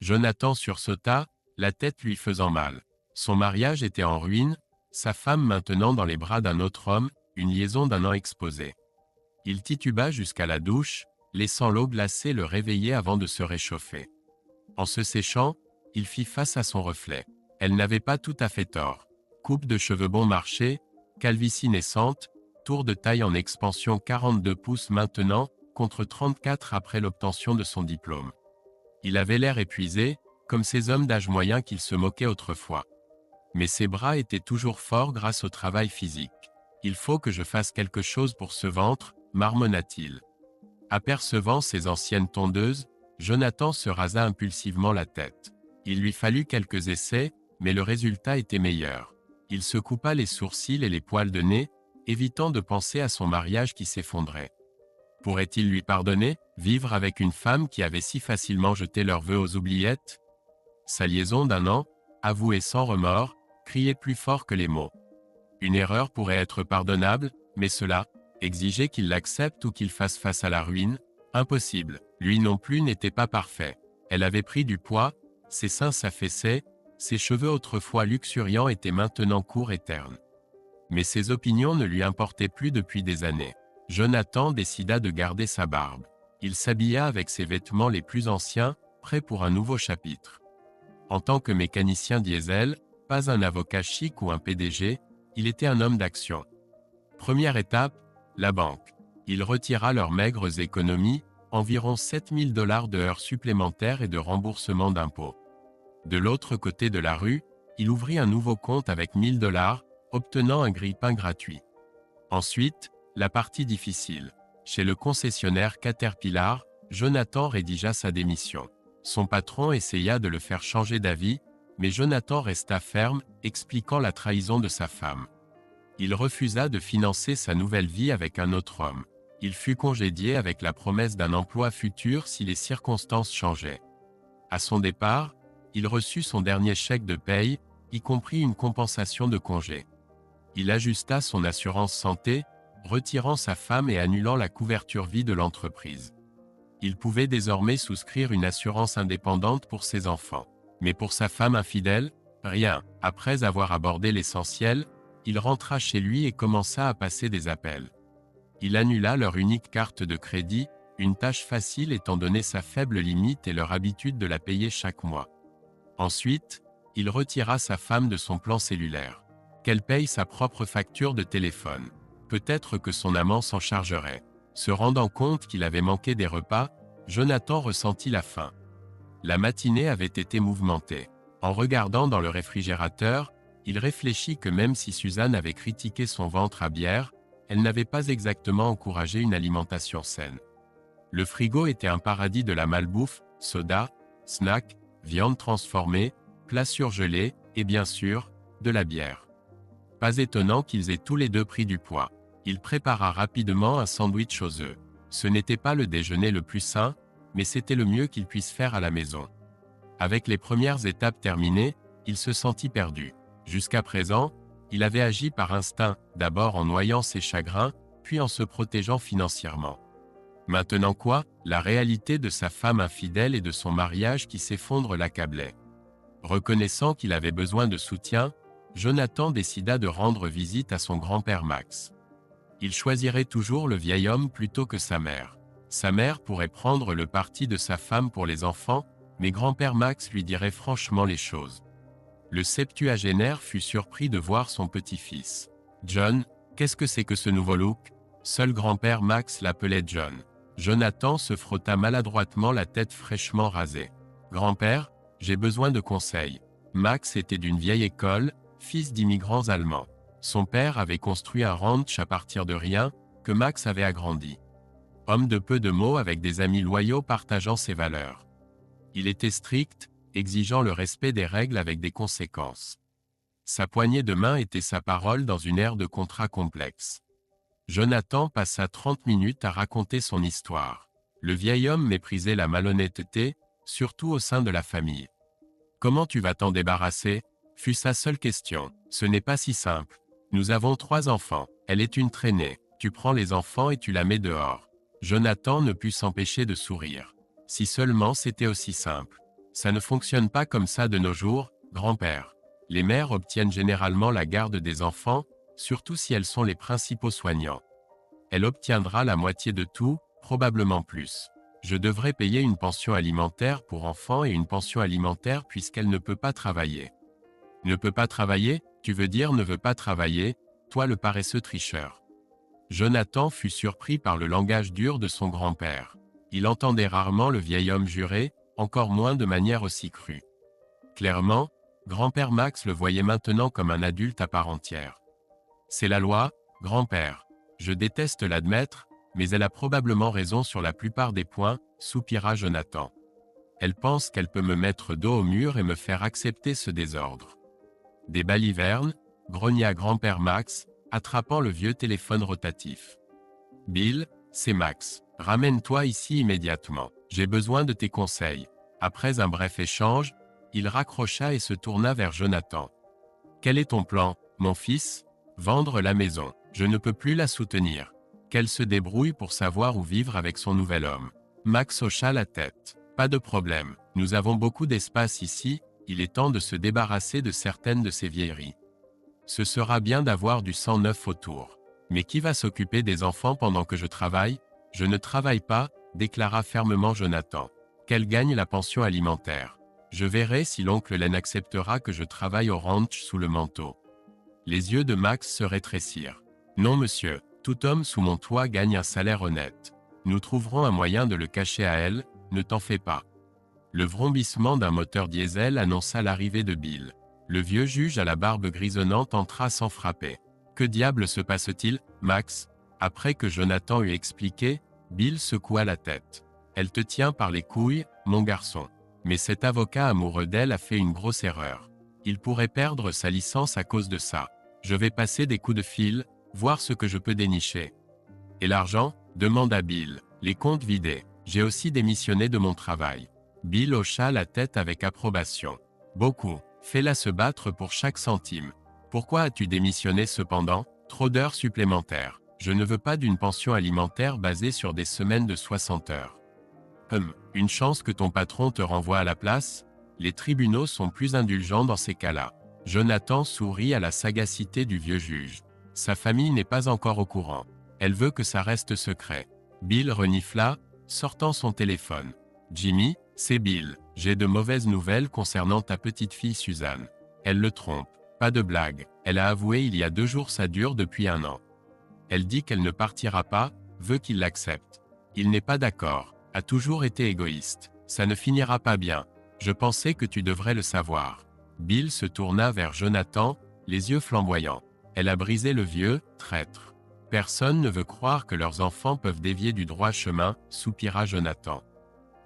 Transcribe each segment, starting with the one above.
Jonathan sursauta, la tête lui faisant mal. Son mariage était en ruine, sa femme maintenant dans les bras d'un autre homme, une liaison d'1 an exposée. Il tituba jusqu'à la douche, laissant l'eau glacée le réveiller avant de se réchauffer. En se séchant, il fit face à son reflet. Elle n'avait pas tout à fait tort. Coupe de cheveux bon marché, calvitie naissante, tour de taille en expansion 42 pouces maintenant, contre 34 après l'obtention de son diplôme. Il avait l'air épuisé, comme ces hommes d'âge moyen qu'il se moquait autrefois. Mais ses bras étaient toujours forts grâce au travail physique. « Il faut que je fasse quelque chose pour ce ventre », marmonna-t-il. Apercevant ses anciennes tondeuses, Jonathan se rasa impulsivement la tête. Il lui fallut quelques essais, mais le résultat était meilleur. Il se coupa les sourcils et les poils de nez, évitant de penser à son mariage qui s'effondrait. Pourrait-il lui pardonner, vivre avec une femme qui avait si facilement jeté leurs vœux aux oubliettes? Sa liaison d'1 an, avouée sans remords, criait plus fort que les mots. Une erreur pourrait être pardonnable, mais cela, exiger qu'il l'accepte ou qu'il fasse face à la ruine, impossible. Lui non plus n'était pas parfait. Elle avait pris du poids, ses seins s'affaissaient, ses cheveux autrefois luxuriants étaient maintenant courts et ternes. Mais ses opinions ne lui importaient plus depuis des années. Jonathan décida de garder sa barbe. Il s'habilla avec ses vêtements les plus anciens, prêt pour un nouveau chapitre. En tant que mécanicien diesel, pas un avocat chic ou un PDG, il était un homme d'action. Première étape, la banque. Il retira leurs maigres économies, environ 7 000 $ de heures supplémentaires et de remboursement d'impôts. De l'autre côté de la rue, il ouvrit un nouveau compte avec 1 000 $, obtenant un grille-pain gratuit. Ensuite, la partie difficile. Chez le concessionnaire Caterpillar, Jonathan rédigea sa démission. Son patron essaya de le faire changer d'avis, mais Jonathan resta ferme, expliquant la trahison de sa femme. Il refusa de financer sa nouvelle vie avec un autre homme. Il fut congédié avec la promesse d'un emploi futur si les circonstances changeaient. À son départ, il reçut son dernier chèque de paye, y compris une compensation de congé. Il ajusta son assurance santé, retirant sa femme et annulant la couverture vie de l'entreprise. Il pouvait désormais souscrire une assurance indépendante pour ses enfants. Mais pour sa femme infidèle, rien. Après avoir abordé l'essentiel, il rentra chez lui et commença à passer des appels. Il annula leur unique carte de crédit, une tâche facile étant donné sa faible limite et leur habitude de la payer chaque mois. Ensuite, il retira sa femme de son plan cellulaire. Qu'elle paye sa propre facture de téléphone. Peut-être que son amant s'en chargerait. Se rendant compte qu'il avait manqué des repas, Jonathan ressentit la faim. La matinée avait été mouvementée. En regardant dans le réfrigérateur, il réfléchit que même si Suzanne avait critiqué son ventre à bière, elle n'avait pas exactement encouragé une alimentation saine. Le frigo était un paradis de la malbouffe, soda, snacks, viande transformée, plats surgelés, et bien sûr, de la bière. Pas étonnant qu'ils aient tous les deux pris du poids. Il prépara rapidement un sandwich aux œufs. Ce n'était pas le déjeuner le plus sain, mais c'était le mieux qu'il puisse faire à la maison. Avec les premières étapes terminées, il se sentit perdu. Jusqu'à présent, il avait agi par instinct, d'abord en noyant ses chagrins, puis en se protégeant financièrement. Maintenant quoi? La réalité de sa femme infidèle et de son mariage qui s'effondre l'accablait. Reconnaissant qu'il avait besoin de soutien, Jonathan décida de rendre visite à son grand-père Max. Il choisirait toujours le vieil homme plutôt que sa mère. Sa mère pourrait prendre le parti de sa femme pour les enfants, mais grand-père Max lui dirait franchement les choses. Le septuagénaire fut surpris de voir son petit-fils. « John, qu'est-ce que c'est que ce nouveau look ?» Seul grand-père Max l'appelait John. Jonathan se frotta maladroitement la tête fraîchement rasée. « Grand-père, j'ai besoin de conseils. » Max était d'une vieille école, fils d'immigrants allemands. Son père avait construit un ranch à partir de rien, que Max avait agrandi. Homme de peu de mots avec des amis loyaux partageant ses valeurs. Il était strict, exigeant le respect des règles avec des conséquences. Sa poignée de main était sa parole dans une ère de contrat complexe. Jonathan passa 30 minutes à raconter son histoire. Le vieil homme méprisait la malhonnêteté, surtout au sein de la famille. « Comment tu vas t'en débarrasser ?» fut sa seule question. « Ce n'est pas si simple. Nous avons 3 enfants. Elle est une traînée. Tu prends les enfants et tu la mets dehors. » Jonathan ne put s'empêcher de sourire. Si seulement c'était aussi simple. Ça ne fonctionne pas comme ça de nos jours, grand-père. Les mères obtiennent généralement la garde des enfants, surtout si elles sont les principaux soignants. Elle obtiendra la moitié de tout, probablement plus. Je devrais payer une pension alimentaire pour enfants et une pension alimentaire puisqu'elle ne peut pas travailler. Ne peut pas travailler, tu veux dire ne veut pas travailler, toi le paresseux tricheur. Jonathan fut surpris par le langage dur de son grand-père. Il entendait rarement le vieil homme jurer, encore moins de manière aussi crue. Clairement, grand-père Max le voyait maintenant comme un adulte à part entière. C'est la loi, grand-père. Je déteste l'admettre, mais elle a probablement raison sur la plupart des points, soupira Jonathan. Elle pense qu'elle peut me mettre dos au mur et me faire accepter ce désordre. Des balivernes, grogna grand-père Max, attrapant le vieux téléphone rotatif. Bill, c'est Max. Ramène-toi ici immédiatement. J'ai besoin de tes conseils. Après un bref échange, il raccrocha et se tourna vers Jonathan. Quel est ton plan, mon fils? Vendre la maison. Je ne peux plus la soutenir. Qu'elle se débrouille pour savoir où vivre avec son nouvel homme. Max hocha la tête. Pas de problème. Nous avons beaucoup d'espace ici, il est temps de se débarrasser de certaines de ces vieilleries. Ce sera bien d'avoir du sang neuf autour. Mais qui va s'occuper des enfants pendant que je travaille? Je ne travaille pas, déclara fermement Jonathan. Qu'elle gagne la pension alimentaire. Je verrai si l'oncle Len acceptera que je travaille au ranch sous le manteau. Les yeux de Max se rétrécirent. Non monsieur, tout homme sous mon toit gagne un salaire honnête. Nous trouverons un moyen de le cacher à elle, ne t'en fais pas. Le vrombissement d'un moteur diesel annonça l'arrivée de Bill. Le vieux juge à la barbe grisonnante entra sans frapper. Que diable se passe-t-il, Max? Après que Jonathan eut expliqué, Bill secoua la tête. Elle te tient par les couilles, mon garçon. Mais cet avocat amoureux d'elle a fait une grosse erreur. Il pourrait perdre sa licence à cause de ça. Je vais passer des coups de fil, voir ce que je peux dénicher. Et l'argent? Demanda Bill. Les comptes vidés. J'ai aussi démissionné de mon travail. Bill hocha la tête avec approbation. Beaucoup. Fais-la se battre pour chaque centime. Pourquoi as-tu démissionné cependant? Trop d'heures supplémentaires. Je ne veux pas d'une pension alimentaire basée sur des semaines de 60 heures. Une chance que ton patron te renvoie à la place? Les tribunaux sont plus indulgents dans ces cas-là. Jonathan sourit à la sagacité du vieux juge. Sa famille n'est pas encore au courant. Elle veut que ça reste secret. Bill renifla, sortant son téléphone. Jimmy, c'est Bill. J'ai de mauvaises nouvelles concernant ta petite fille Suzanne. Elle le trompe. Pas de blague. Elle a avoué il y a 2 jours ça dure depuis 1 an. Elle dit qu'elle ne partira pas, veut qu'il l'accepte. Il n'est pas d'accord. A toujours été égoïste. Ça ne finira pas bien. Je pensais que tu devrais le savoir. Bill se tourna vers Jonathan, les yeux flamboyants. Elle a brisé le vieux, traître. Personne ne veut croire que leurs enfants peuvent dévier du droit chemin, soupira Jonathan.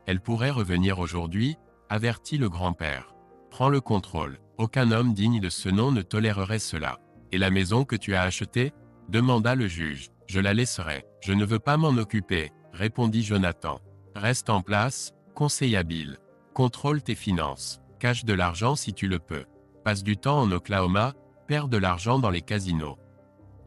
Elle pourrait revenir aujourd'hui, avertit le grand-père. Prends le contrôle. Aucun homme digne de ce nom ne tolérerait cela. Et la maison que tu as achetée? Demanda le juge. Je la laisserai. Je ne veux pas m'en occuper, répondit Jonathan. Reste en place, conseilla Bill. Contrôle tes finances. Cache de l'argent si tu le peux. Passe du temps en Oklahoma, perds de l'argent dans les casinos.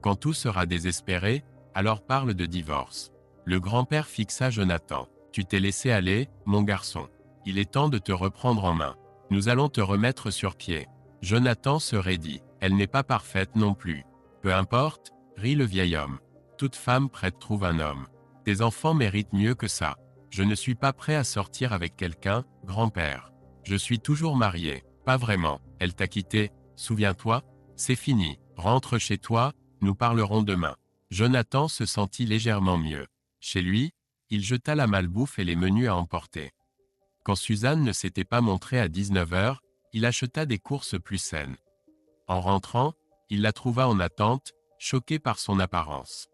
Quand tout sera désespéré, alors parle de divorce. Le grand-père fixa Jonathan. Tu t'es laissé aller, mon garçon. Il est temps de te reprendre en main. Nous allons te remettre sur pied. Jonathan se raidit. Elle n'est pas parfaite non plus. Peu importe, rit le vieil homme. Toute femme prête trouve un homme. Tes enfants méritent mieux que ça. Je ne suis pas prêt à sortir avec quelqu'un, grand-père. Je suis toujours marié. Pas vraiment. Elle t'a quitté, souviens-toi? C'est fini. Rentre chez toi, nous parlerons demain. Jonathan se sentit légèrement mieux. Chez lui, il jeta la malbouffe et les menus à emporter. Quand Suzanne ne s'était pas montrée à 19 heures, il acheta des courses plus saines. En rentrant, il la trouva en attente, choqué par son apparence.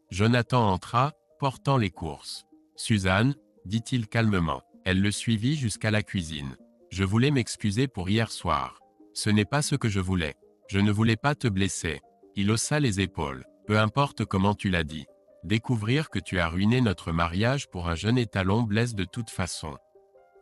Jonathan entra, portant les courses. « Suzanne, dit-il calmement. Elle le suivit jusqu'à la cuisine. Je voulais m'excuser pour hier soir. Ce n'est pas ce que je voulais. Je ne voulais pas te blesser. Il haussa les épaules. Peu importe comment tu l'as dit. Découvrir que tu as ruiné notre mariage pour un jeune étalon blesse de toute façon.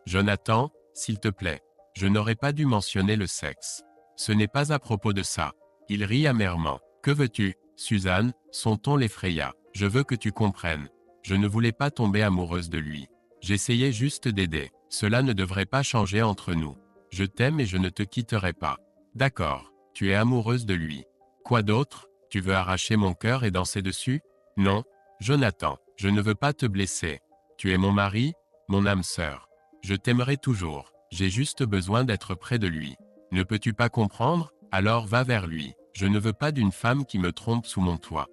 Jonathan, s'il te plaît. Je n'aurais pas dû mentionner le sexe. Ce n'est pas à propos de ça. Il rit amèrement. Que veux-tu, Suzanne? Son ton l'effraya. Je veux que tu comprennes. Je ne voulais pas tomber amoureuse de lui. J'essayais juste d'aider. Cela ne devrait pas changer entre nous. Je t'aime et je ne te quitterai pas. D'accord, tu es amoureuse de lui. Quoi d'autre? Tu veux arracher mon cœur et danser dessus? Non, Jonathan, je ne veux pas te blesser. Tu es mon mari, mon âme sœur. Je t'aimerai toujours, j'ai juste besoin d'être près de lui. Ne peux-tu pas comprendre? Alors va vers lui. Je ne veux pas d'une femme qui me trompe sous mon toit.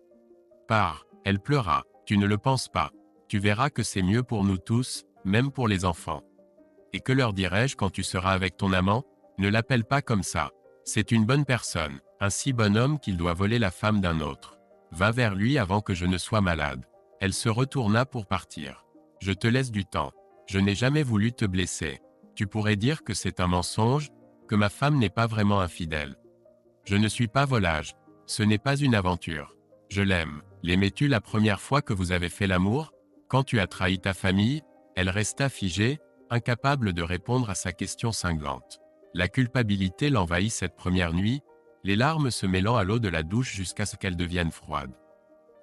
Pars, elle pleura. Tu ne le penses pas. Tu verras que c'est mieux pour nous tous, même pour les enfants. Et que leur dirai-je quand tu seras avec ton amant? Ne l'appelle pas comme ça. C'est une bonne personne, un si bon homme qu'il doit voler la femme d'un autre. Va vers lui avant que je ne sois malade. Elle se retourna pour partir. Je te laisse du temps. Je n'ai jamais voulu te blesser. Tu pourrais dire que c'est un mensonge, que ma femme n'est pas vraiment infidèle. Je ne suis pas volage. Ce n'est pas une aventure. Je l'aime. L'aimais-tu la première fois que vous avez fait l'amour? Quand tu as trahi ta famille? Elle resta figée, incapable de répondre à sa question cinglante. La culpabilité l'envahit cette première nuit, les larmes se mêlant à l'eau de la douche jusqu'à ce qu'elle devienne froide.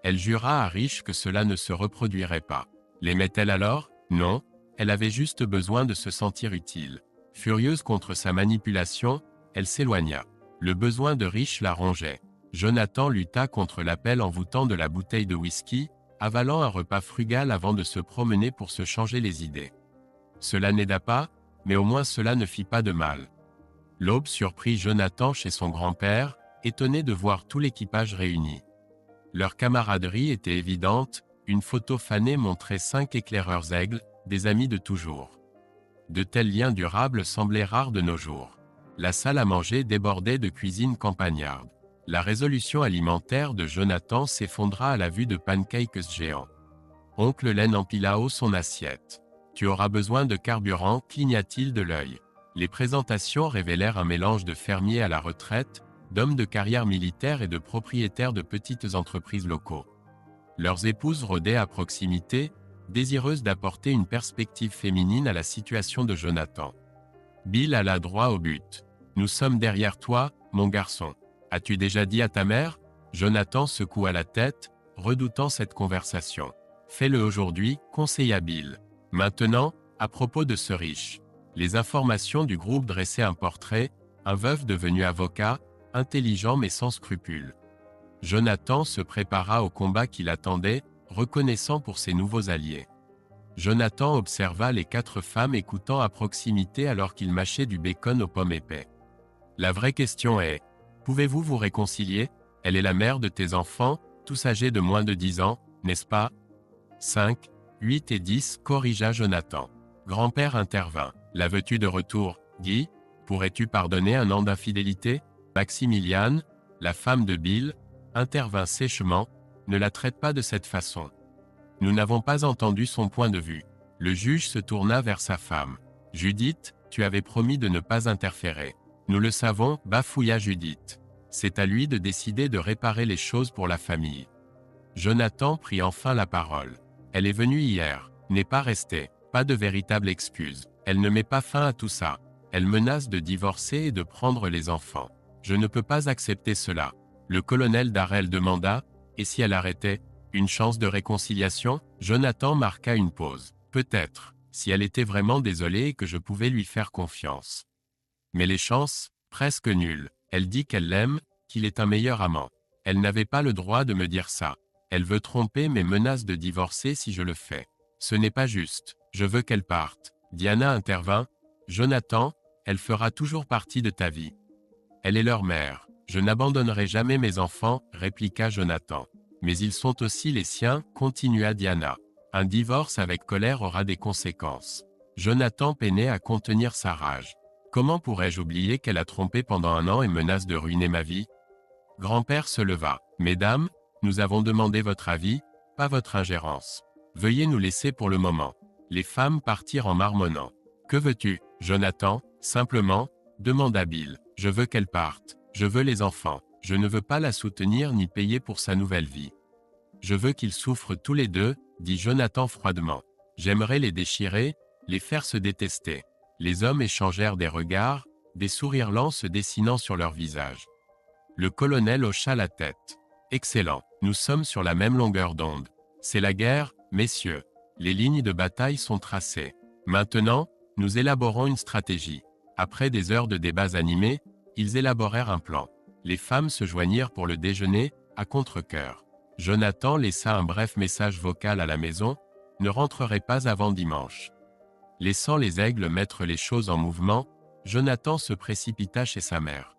Elle jura à Rich que cela ne se reproduirait pas. L'aimait-elle alors? Non, elle avait juste besoin de se sentir utile. Furieuse contre sa manipulation, elle s'éloigna. Le besoin de Rich la rongeait. Jonathan lutta contre l'appel en voûtant de la bouteille de whisky, avalant un repas frugal avant de se promener pour se changer les idées. Cela n'aida pas, mais au moins cela ne fit pas de mal. L'aube surprit Jonathan chez son grand-père, étonné de voir tout l'équipage réuni. Leur camaraderie était évidente, une photo fanée montrait 5 éclaireurs aigles, des amis de toujours. De tels liens durables semblaient rares de nos jours. La salle à manger débordait de cuisine campagnarde. La résolution alimentaire de Jonathan s'effondra à la vue de pancakes géants. Oncle Len empila haut son assiette. Tu auras besoin de carburant, cligna-t-il de l'œil. Les présentations révélèrent un mélange de fermiers à la retraite, d'hommes de carrière militaire et de propriétaires de petites entreprises locaux. Leurs épouses rôdaient à proximité, désireuses d'apporter une perspective féminine à la situation de Jonathan. Bill alla droit au but. Nous sommes derrière toi, mon garçon. As-tu déjà dit à ta mère? Jonathan secoua la tête, redoutant cette conversation. Fais-le aujourd'hui, conseilla Bill. Maintenant, à propos de ce riche. Les informations du groupe dressaient un portrait, un veuf devenu avocat, intelligent mais sans scrupules. Jonathan se prépara au combat qui l'attendait, reconnaissant pour ses nouveaux alliés. Jonathan observa les 4 femmes écoutant à proximité alors qu'ils mâchaient du bacon aux pommes épais. La vraie question est, pouvez-vous vous réconcilier? Elle est la mère de tes enfants, tous âgés de moins de 10 ans, n'est-ce pas? 5, 8 et 10, corrigea Jonathan. Grand-père intervint. La veux-tu de retour, Guy? Pourrais-tu pardonner un an d'infidélité? Maximiliane, la femme de Bill, intervint sèchement. Ne la traite pas de cette façon. Nous n'avons pas entendu son point de vue. Le juge se tourna vers sa femme. Judith, tu avais promis de ne pas interférer. Nous le savons, bafouilla Judith. C'est à lui de décider de réparer les choses pour la famille. Jonathan prit enfin la parole. Elle est venue hier, n'est pas restée, pas de véritable excuse. Elle ne met pas fin à tout ça. Elle menace de divorcer et de prendre les enfants. Je ne peux pas accepter cela. Le colonel Darrell demanda, et si elle arrêtait? Une chance de réconciliation? Jonathan marqua une pause. Peut-être, si elle était vraiment désolée et que je pouvais lui faire confiance. Mais les chances, presque nulles. Elle dit qu'elle l'aime, qu'il est un meilleur amant. Elle n'avait pas le droit de me dire ça. Elle veut tromper mais menace de divorcer si je le fais. Ce n'est pas juste. Je veux qu'elle parte. Diana intervint. Jonathan, elle fera toujours partie de ta vie. Elle est leur mère. Je n'abandonnerai jamais mes enfants, répliqua Jonathan. Mais ils sont aussi les siens, continua Diana. Un divorce avec colère aura des conséquences. Jonathan peinait à contenir sa rage. Comment pourrais-je oublier qu'elle a trompé pendant un an et menace de ruiner ma vie? Grand-père se leva. Mesdames, nous avons demandé votre avis, pas votre ingérence. Veuillez nous laisser pour le moment. Les femmes partirent en marmonnant. Que veux-tu, Jonathan? Simplement, demanda Bill. Je veux qu'elle parte. Je veux les enfants. Je ne veux pas la soutenir ni payer pour sa nouvelle vie. Je veux qu'ils souffrent tous les deux, dit Jonathan froidement. J'aimerais les déchirer, les faire se détester. Les hommes échangèrent des regards, des sourires lents se dessinant sur leurs visages. Le colonel hocha la tête. Excellent, nous sommes sur la même longueur d'onde. C'est la guerre, messieurs. Les lignes de bataille sont tracées. Maintenant, Nous élaborons une stratégie. Après des heures de débats animés, ils élaborèrent un plan. Les femmes se joignirent pour le déjeuner, à contre-cœur. Jonathan laissa un bref message vocal à la maison, « Ne rentrerai pas avant dimanche ». Laissant les aigles mettre les choses en mouvement, Jonathan se précipita chez sa mère.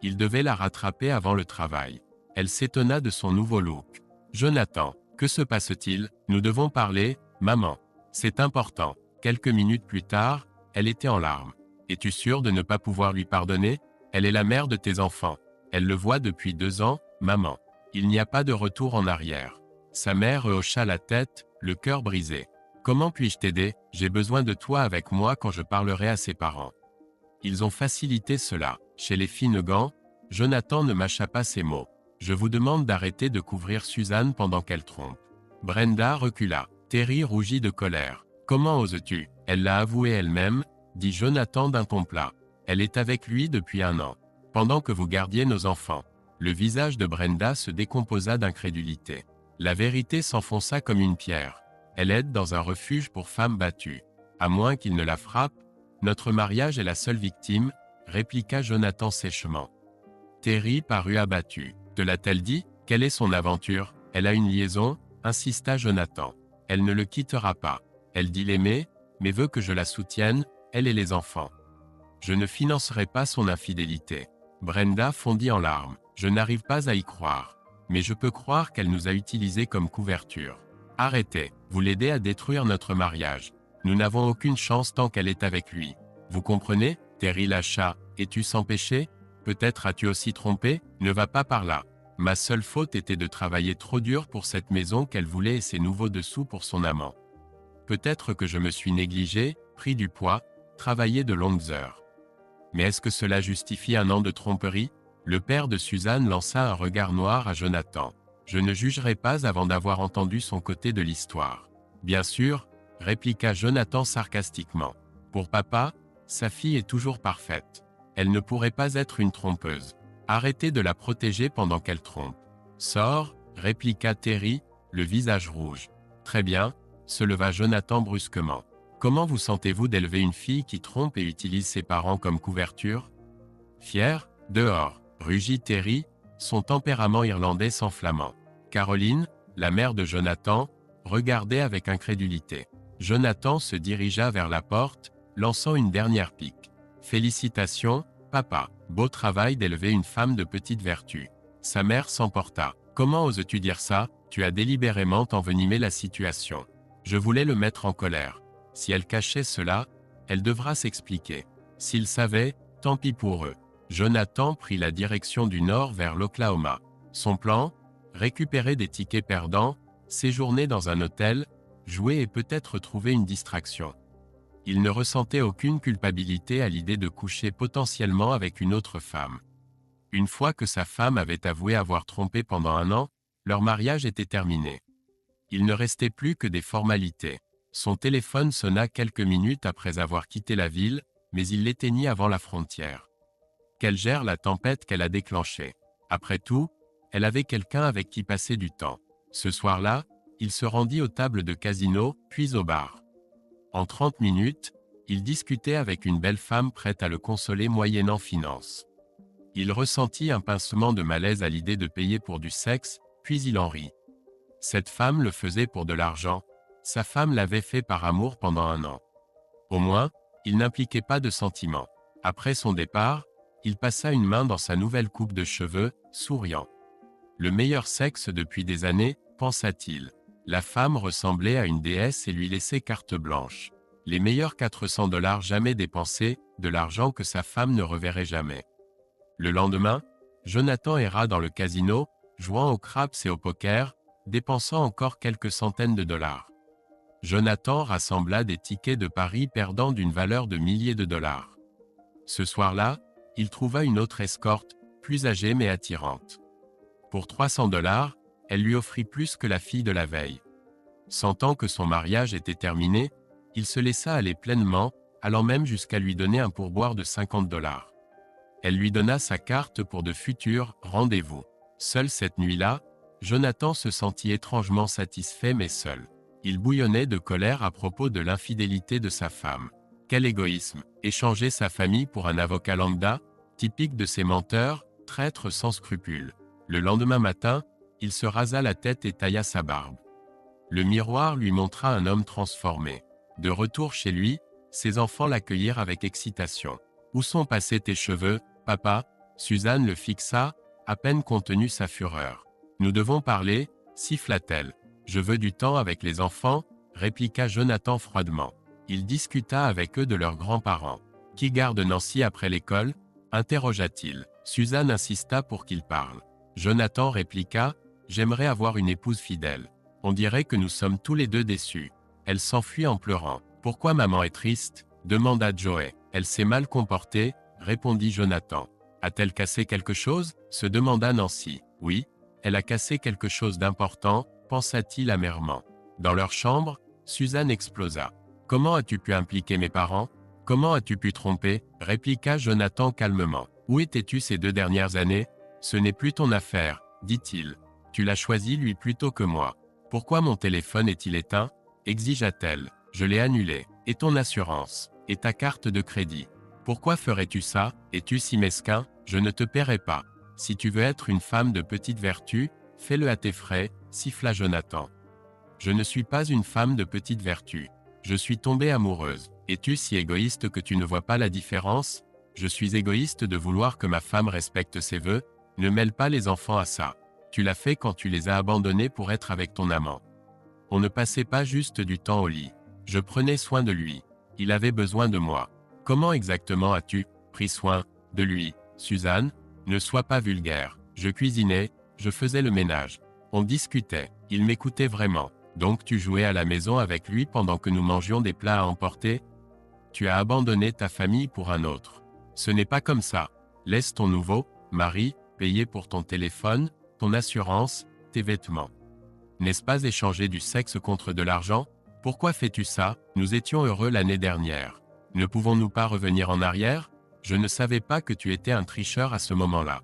Il devait la rattraper avant le travail. Elle s'étonna de son nouveau look. « Jonathan, que se passe-t-il? Nous devons parler, maman. C'est important. » Quelques minutes plus tard, elle était en larmes. « Es-tu sûr de ne pas pouvoir lui pardonner? Elle est la mère de tes enfants. Elle le voit depuis 2 ans, maman. Il n'y a pas de retour en arrière. » Sa mère hocha la tête, le cœur brisé. « Comment puis-je t'aider? J'ai besoin de toi avec moi quand je parlerai à ses parents. » Ils ont facilité cela. Chez les Finnegan, Jonathan ne mâcha pas ses mots. « Je vous demande d'arrêter de couvrir Suzanne pendant qu'elle trompe. » Brenda recula. Terry rougit de colère. « Comment oses-tu? Elle l'a avoué elle-même, » dit Jonathan d'un ton plat. « Elle est avec lui depuis 1 an. Pendant que vous gardiez nos enfants. » Le visage de Brenda se décomposa d'incrédulité. La vérité s'enfonça comme une pierre. Elle aide dans un refuge pour femmes battues. À moins qu'il ne la frappe, notre mariage est la seule victime, répliqua Jonathan sèchement. Terry parut abattu. Te l'a-t-elle dit? Quelle est son aventure? Elle a une liaison, insista Jonathan. Elle ne le quittera pas. Elle dit l'aimer, mais veut que je la soutienne, elle et les enfants. Je ne financerai pas son infidélité. Brenda fondit en larmes. Je n'arrive pas à y croire. Mais je peux croire qu'elle nous a utilisés comme couverture. Arrêtez, vous l'aidez à détruire notre mariage. Nous n'avons aucune chance tant qu'elle est avec lui. Vous comprenez? Terry lâcha. Es-tu sans péché? Peut-être as-tu aussi trompé? Ne va pas par là. Ma seule faute était de travailler trop dur pour cette maison qu'elle voulait et ses nouveaux dessous pour son amant. Peut-être que je me suis négligé, pris du poids, travaillé de longues heures. Mais est-ce que cela justifie 1 an de tromperie? Le père de Suzanne lança un regard noir à Jonathan. Je ne jugerai pas avant d'avoir entendu son côté de l'histoire. Bien sûr, répliqua Jonathan sarcastiquement. Pour papa, sa fille est toujours parfaite. Elle ne pourrait pas être une trompeuse. Arrêtez de la protéger pendant qu'elle trompe. Sors, répliqua Terry, le visage rouge. Très bien, se leva Jonathan brusquement. Comment vous sentez-vous d'élever une fille qui trompe et utilise ses parents comme couverture? Fier, dehors, rugit Terry, son tempérament irlandais s'enflammant. Caroline, la mère de Jonathan, regardait avec incrédulité. Jonathan se dirigea vers la porte, lançant une dernière pique. Félicitations, papa. Beau travail d'élever une femme de petite vertu. Sa mère s'emporta. Comment oses-tu dire ça? Tu as délibérément envenimé la situation. Je voulais le mettre en colère. Si elle cachait cela, elle devra s'expliquer. S'ils savaient, tant pis pour eux. Jonathan prit la direction du nord vers l'Oklahoma. Son plan? Récupérer des tickets perdants, séjourner dans un hôtel, jouer et peut-être trouver une distraction. Il ne ressentait aucune culpabilité à l'idée de coucher potentiellement avec une autre femme. Une fois que sa femme avait avoué avoir trompé pendant 1 an, leur mariage était terminé. Il ne restait plus que des formalités. Son téléphone sonna quelques minutes après avoir quitté la ville, mais il l'éteignit avant la frontière. Qu'elle gère la tempête qu'elle a déclenchée. Après tout, elle avait quelqu'un avec qui passer du temps. Ce soir-là, il se rendit aux tables de casino, puis au bar. En 30 minutes, il discutait avec une belle femme prête à le consoler moyennant finance. Il ressentit un pincement de malaise à l'idée de payer pour du sexe, puis il en rit. Cette femme le faisait pour de l'argent, sa femme l'avait fait par amour pendant 1 an. Au moins, il n'impliquait pas de sentiments. Après son départ, il passa une main dans sa nouvelle coupe de cheveux, souriant. Le meilleur sexe depuis des années, pensa-t-il. La femme ressemblait à une déesse et lui laissait carte blanche. Les meilleurs $400 jamais dépensés, de l'argent que sa femme ne reverrait jamais. Le lendemain, Jonathan erra dans le casino, jouant au craps et au poker, dépensant encore quelques centaines de dollars. Jonathan rassembla des tickets de paris perdant d'une valeur de milliers de dollars. Ce soir-là, il trouva une autre escorte, plus âgée mais attirante. Pour $300, elle lui offrit plus que la fille de la veille. Sentant que son mariage était terminé, il se laissa aller pleinement, allant même jusqu'à lui donner un pourboire de $50. Elle lui donna sa carte pour de futurs rendez-vous. Seul cette nuit-là, Jonathan se sentit étrangement satisfait mais seul. Il bouillonnait de colère à propos de l'infidélité de sa femme. Quel égoïsme! Échanger sa famille pour un avocat lambda, typique de ces menteurs, traîtres sans scrupules. Le lendemain matin, il se rasa la tête et tailla sa barbe. Le miroir lui montra un homme transformé. De retour chez lui, ses enfants l'accueillirent avec excitation. « Où sont passés tes cheveux, papa ?» Suzanne le fixa, à peine contenu sa fureur. « Nous devons parler, siffla-t-elle. « Je veux du temps avec les enfants, » répliqua Jonathan froidement. Il discuta avec eux de leurs grands-parents. « Qui garde Nancy après l'école ?» interrogea-t-il. Suzanne insista pour qu'il parle. Jonathan répliqua, « J'aimerais avoir une épouse fidèle. On dirait que nous sommes tous les deux déçus. » Elle s'enfuit en pleurant. « Pourquoi maman est triste ?» demanda Joey. « Elle s'est mal comportée, » répondit Jonathan. « A-t-elle cassé quelque chose ?» se demanda Nancy. « Oui, elle a cassé quelque chose d'important, » pensa-t-il amèrement. Dans leur chambre, Suzanne explosa. « Comment as-tu pu impliquer mes parents ? Comment as-tu pu tromper ?» répliqua Jonathan calmement. « Où étais-tu ces 2 dernières années ? Ce n'est plus ton affaire, dit-il. Tu l'as choisi lui plutôt que moi. Pourquoi mon téléphone est-il éteint ? Exigea-t-elle. Je l'ai annulé. Et ton assurance ? Et ta carte de crédit ? Pourquoi ferais-tu ça ? Es-tu si mesquin ? Je ne te paierai pas. Si tu veux être une femme de petite vertu, fais-le à tes frais, siffla Jonathan. Je ne suis pas une femme de petite vertu. Je suis tombée amoureuse. Es-tu si égoïste que tu ne vois pas la différence ? Je suis égoïste de vouloir que ma femme respecte ses vœux. Ne mêle pas les enfants à ça. Tu l'as fait quand tu les as abandonnés pour être avec ton amant. On ne passait pas juste du temps au lit. Je prenais soin de lui. Il avait besoin de moi. Comment exactement as-tu pris soin de lui, Suzanne ? Ne sois pas vulgaire. Je cuisinais, je faisais le ménage. On discutait. Il m'écoutait vraiment. Donc tu jouais à la maison avec lui pendant que nous mangions des plats à emporter ? Tu as abandonné ta famille pour un autre. Ce n'est pas comme ça. Laisse ton nouveau mari payer pour ton téléphone, ton assurance, tes vêtements. N'est-ce pas échanger du sexe contre de l'argent ? Pourquoi fais-tu ça ? Nous étions heureux l'année dernière. Ne pouvons-nous pas revenir en arrière ? Je ne savais pas que tu étais un tricheur à ce moment-là.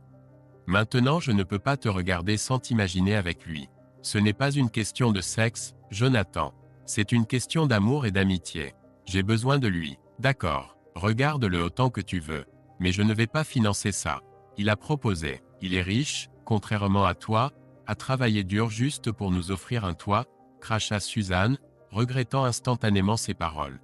Maintenant je ne peux pas te regarder sans t'imaginer avec lui. Ce n'est pas une question de sexe, Jonathan. C'est une question d'amour et d'amitié. J'ai besoin de lui. D'accord. Regarde-le autant que tu veux. Mais je ne vais pas financer ça. Il a proposé. Il est riche, contrairement à toi, a travaillé dur juste pour nous offrir un toit, cracha Suzanne, regrettant instantanément ses paroles.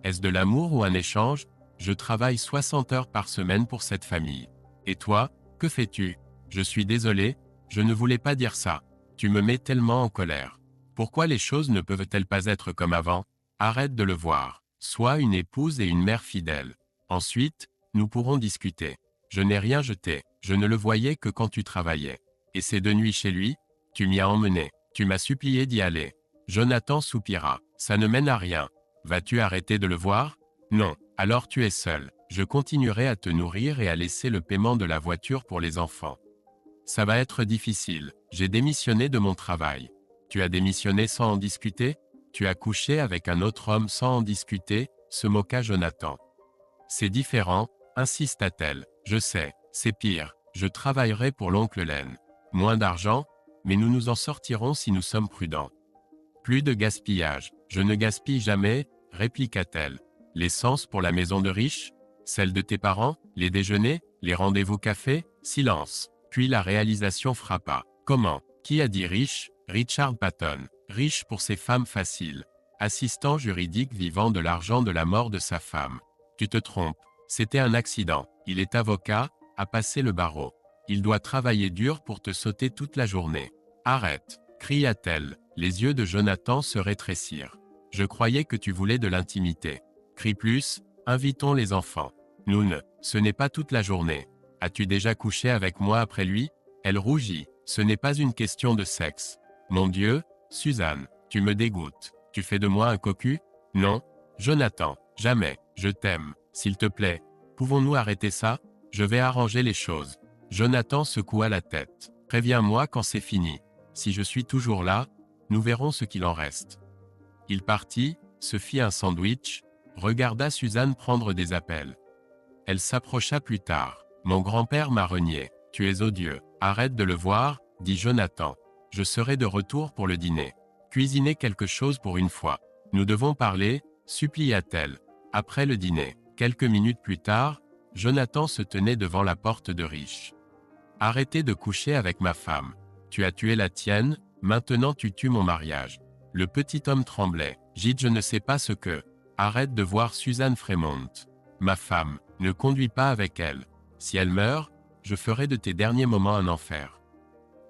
Est-ce de l'amour ou un échange ? Je travaille 60 heures par semaine pour cette famille. Et toi, que fais-tu ? Je suis désolé, je ne voulais pas dire ça. Tu me mets tellement en colère. Pourquoi les choses ne peuvent-elles pas être comme avant ? Arrête de le voir. Sois une épouse et une mère fidèle. Ensuite, nous pourrons discuter. Je n'ai rien jeté, je ne le voyais que quand tu travaillais. Et ces 2 nuits chez lui, tu m'y as emmené. Tu m'as supplié d'y aller. Jonathan soupira. Ça ne mène à rien. Vas-tu arrêter de le voir ? Non. Alors tu es seul. Je continuerai à te nourrir et à laisser le paiement de la voiture pour les enfants. Ça va être difficile. J'ai démissionné de mon travail. Tu as démissionné sans en discuter ? Tu as couché avec un autre homme sans en discuter ? Se moqua Jonathan. C'est différent, insista-t-elle. Je sais, c'est pire. Je travaillerai pour l'oncle Len. Moins d'argent, mais nous nous en sortirons si nous sommes prudents. Plus de gaspillage. Je ne gaspille jamais, répliqua-t-elle. L'essence pour la maison de riche ? Celle de tes parents ? Les déjeuners ? Les rendez-vous café ? Silence. Puis la réalisation frappa. Comment ? Qui a dit riche ? Richard Patton. Riche pour ses femmes faciles. Assistant juridique vivant de l'argent de la mort de sa femme. Tu te trompes. C'était un accident. Il est avocat, a passé le barreau. Il doit travailler dur pour te sauter toute la journée. Arrête, cria-t-elle. Les yeux de Jonathan se rétrécirent. Je croyais que tu voulais de l'intimité. Crie plus, invitons les enfants. Ce n'est pas toute la journée. As-tu déjà couché avec moi après lui ? Elle rougit. Ce n'est pas une question de sexe. Mon Dieu, Suzanne, tu me dégoûtes. Tu fais de moi un cocu ? Non, Jonathan, jamais. Je t'aime. S'il te plaît, pouvons-nous arrêter ça ? Je vais arranger les choses. Jonathan secoua la tête. Préviens-moi quand c'est fini. Si je suis toujours là, nous verrons ce qu'il en reste. Il partit, se fit un sandwich, regarda Suzanne prendre des appels. Elle s'approcha plus tard. Mon grand-père m'a renié. Tu es odieux. Arrête de le voir, dit Jonathan. Je serai de retour pour le dîner. Cuisinez quelque chose pour une fois. Nous devons parler, supplia-t-elle. Après le dîner, quelques minutes plus tard, Jonathan se tenait devant la porte de Rich. Arrêtez de coucher avec ma femme. Tu as tué la tienne, maintenant tu tues mon mariage. Le petit homme tremblait. Gide, je ne sais pas ce que. Arrête de voir Suzanne Fremont. Ma femme, ne conduis pas avec elle. Si elle meurt, je ferai de tes derniers moments un enfer.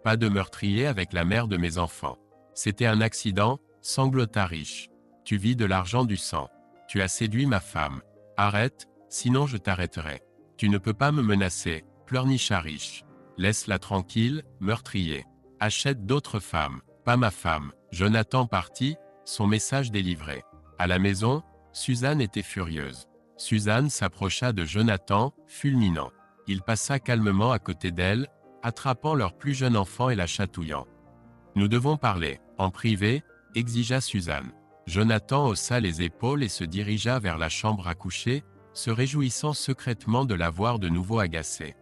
Pas de meurtrier avec la mère de mes enfants. C'était un accident, sanglota Rich. Tu vis de l'argent du sang. Tu as séduit ma femme. Arrête, sinon je t'arrêterai. Tu ne peux pas me menacer, pleurnicha Rich. Laisse-la tranquille, meurtrier. Achète d'autres femmes, pas ma femme. Jonathan partit, son message délivré. À la maison, Suzanne était furieuse. Suzanne s'approcha de Jonathan, fulminant. Il passa calmement à côté d'elle, attrapant leur plus jeune enfant et la chatouillant. Nous devons parler, en privé, exigea Suzanne. Jonathan haussa les épaules et se dirigea vers la chambre à coucher, se réjouissant secrètement de la voir de nouveau agacée.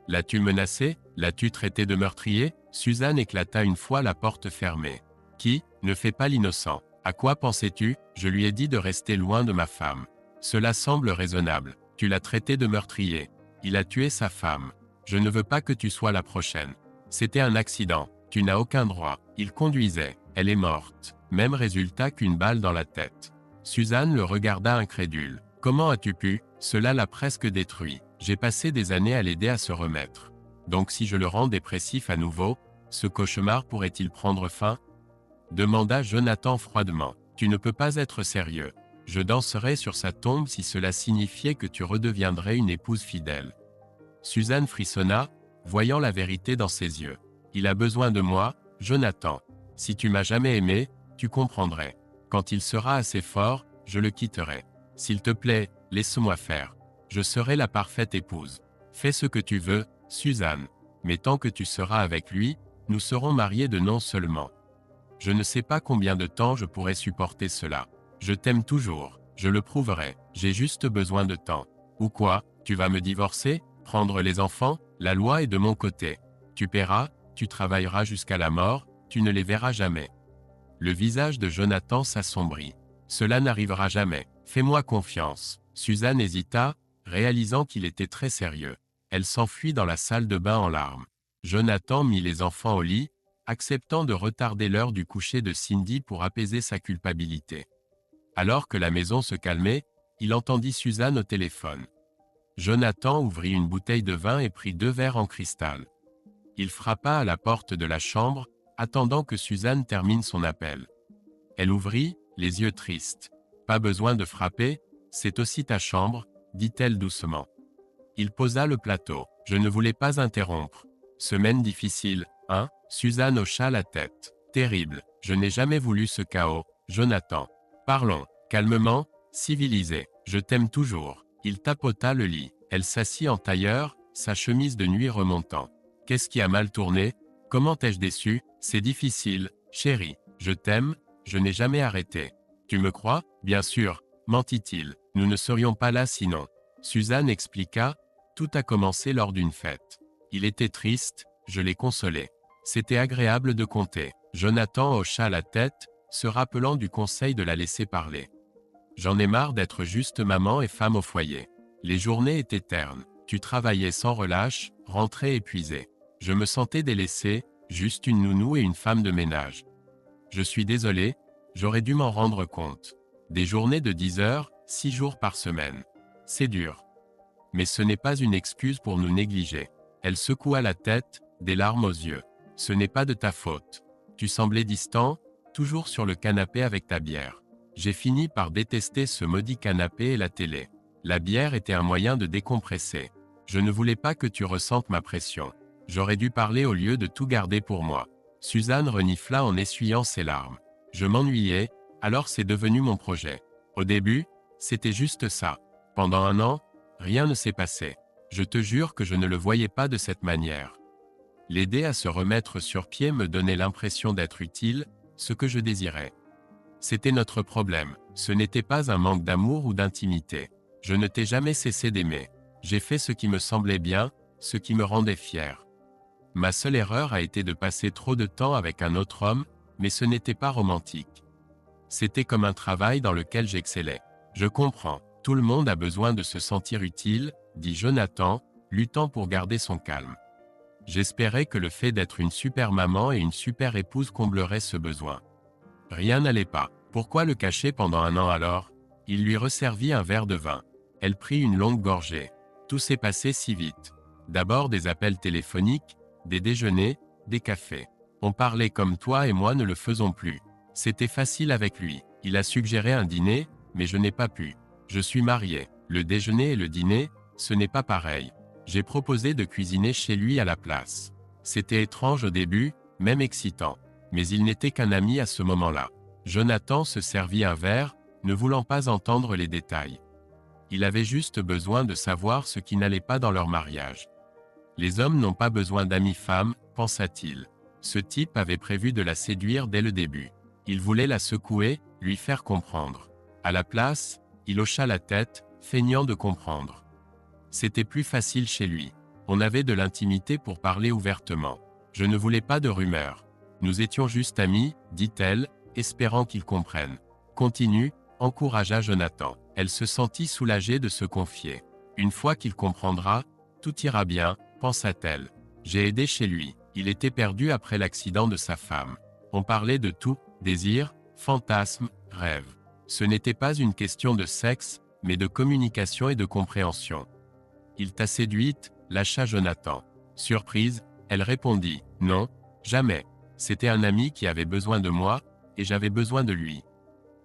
L'as-tu menacé? L'as-tu traité de meurtrier? Suzanne éclata une fois la porte fermée. Qui? Ne fais pas l'innocent. À quoi pensais-tu? Je lui ai dit de rester loin de ma femme. Cela semble raisonnable. Tu l'as traité de meurtrier. Il a tué sa femme. Je ne veux pas que tu sois la prochaine. C'était un accident. Tu n'as aucun droit. Il conduisait. Elle est morte. Même résultat qu'une balle dans la tête. Suzanne le regarda incrédule. Comment as-tu pu? Cela l'a presque détruit. J'ai passé des années à l'aider à se remettre. Donc si je le rends dépressif à nouveau, ce cauchemar pourrait-il prendre fin? Demanda Jonathan froidement. Tu ne peux pas être sérieux. Je danserais sur sa tombe si cela signifiait que tu redeviendrais une épouse fidèle. Suzanne frissonna, voyant la vérité dans ses yeux. Il a besoin de moi, Jonathan. Si tu m'as jamais aimé, tu comprendrais. Quand il sera assez fort, je le quitterai. S'il te plaît, laisse-moi faire. Je serai la parfaite épouse. Fais ce que tu veux, Suzanne. Mais tant que tu seras avec lui, nous serons mariés de nom seulement. Je ne sais pas combien de temps je pourrai supporter cela. Je t'aime toujours, je le prouverai, j'ai juste besoin de temps. Ou quoi, tu vas me divorcer, prendre les enfants, la loi est de mon côté. Tu paieras, tu travailleras jusqu'à la mort, tu ne les verras jamais. Le visage de Jonathan s'assombrit. Cela n'arrivera jamais, fais-moi confiance. Suzanne hésita, réalisant qu'il était très sérieux. Elle s'enfuit dans la salle de bain en larmes. Jonathan mit les enfants au lit, acceptant de retarder l'heure du coucher de Cindy pour apaiser sa culpabilité. Alors que la maison se calmait, il entendit Suzanne au téléphone. Jonathan ouvrit une bouteille de vin et prit 2 verres en cristal. Il frappa à la porte de la chambre, attendant que Suzanne termine son appel. Elle ouvrit, les yeux tristes. « Pas besoin de frapper, c'est aussi ta chambre, dit-elle doucement. Il posa le plateau. « Je ne voulais pas interrompre. Semaine difficile, hein ?» Suzanne hocha la tête. « Terrible, je n'ai jamais voulu ce chaos, Jonathan. Parlons, calmement, civilisé. Je t'aime toujours. » Il tapota le lit. Elle s'assit en tailleur, sa chemise de nuit remontant. « Qu'est-ce qui a mal tourné? Comment t'ai-je déçu? C'est difficile, chérie. Je t'aime, je n'ai jamais arrêté. Tu me crois? Bien sûr, mentit-il. Nous ne serions pas là sinon. » Suzanne expliqua, tout a commencé lors d'une fête. Il était triste, je l'ai consolé. C'était agréable de compter. Jonathan hocha la tête, se rappelant du conseil de la laisser parler. J'en ai marre d'être juste maman et femme au foyer. Les journées étaient ternes. Tu travaillais sans relâche, rentrais épuisé. Je me sentais délaissé, juste une nounou et une femme de ménage. Je suis désolé, j'aurais dû m'en rendre compte. Des journées de 10 heures, 6 jours par semaine. C'est dur. Mais ce n'est pas une excuse pour nous négliger. Elle secoua la tête, des larmes aux yeux. Ce n'est pas de ta faute. Tu semblais distant, toujours sur le canapé avec ta bière. J'ai fini par détester ce maudit canapé et la télé. La bière était un moyen de décompresser. Je ne voulais pas que tu ressentes ma pression. J'aurais dû parler au lieu de tout garder pour moi. Suzanne renifla en essuyant ses larmes. Je m'ennuyais, alors c'est devenu mon projet. Au début, c'était juste ça. Pendant 1 an, rien ne s'est passé. Je te jure que je ne le voyais pas de cette manière. L'aider à se remettre sur pied me donnait l'impression d'être utile, ce que je désirais. C'était notre problème. Ce n'était pas un manque d'amour ou d'intimité. Je ne t'ai jamais cessé d'aimer. J'ai fait ce qui me semblait bien, ce qui me rendait fier. Ma seule erreur a été de passer trop de temps avec un autre homme, mais ce n'était pas romantique. C'était comme un travail dans lequel j'excellais. Je comprends. Tout le monde a besoin de se sentir utile, dit Jonathan, luttant pour garder son calme. J'espérais que le fait d'être une super maman et une super épouse comblerait ce besoin. Rien n'allait pas. Pourquoi le cacher pendant 1 an alors? Il lui resservit un verre de vin. Elle prit une longue gorgée. Tout s'est passé si vite. D'abord des appels téléphoniques, des déjeuners, des cafés. On parlait comme toi et moi ne le faisons plus. C'était facile avec lui. Il a suggéré un dîner, mais je n'ai pas pu. Je suis marié. Le déjeuner et le dîner, ce n'est pas pareil. J'ai proposé de cuisiner chez lui à la place. C'était étrange au début, même excitant. Mais il n'était qu'un ami à ce moment-là. Jonathan se servit un verre, ne voulant pas entendre les détails. Il avait juste besoin de savoir ce qui n'allait pas dans leur mariage. Les hommes n'ont pas besoin d'amis femmes, pensa-t-il. Ce type avait prévu de la séduire dès le début. Il voulait la secouer, lui faire comprendre. À la place, il hocha la tête, feignant de comprendre. C'était plus facile chez lui. On avait de l'intimité pour parler ouvertement. Je ne voulais pas de rumeurs. Nous étions juste amis, dit-elle, espérant qu'il comprenne. Continue, encouragea Jonathan. Elle se sentit soulagée de se confier. Une fois qu'il comprendra, tout ira bien, pensa-t-elle. J'ai aidé chez lui. Il était perdu après l'accident de sa femme. On parlait de tout, désir, fantasme, rêve. Ce n'était pas une question de sexe, mais de communication et de compréhension. Il t'a séduite, lâcha Jonathan. Surprise, elle répondit, non, jamais. C'était un ami qui avait besoin de moi, et j'avais besoin de lui.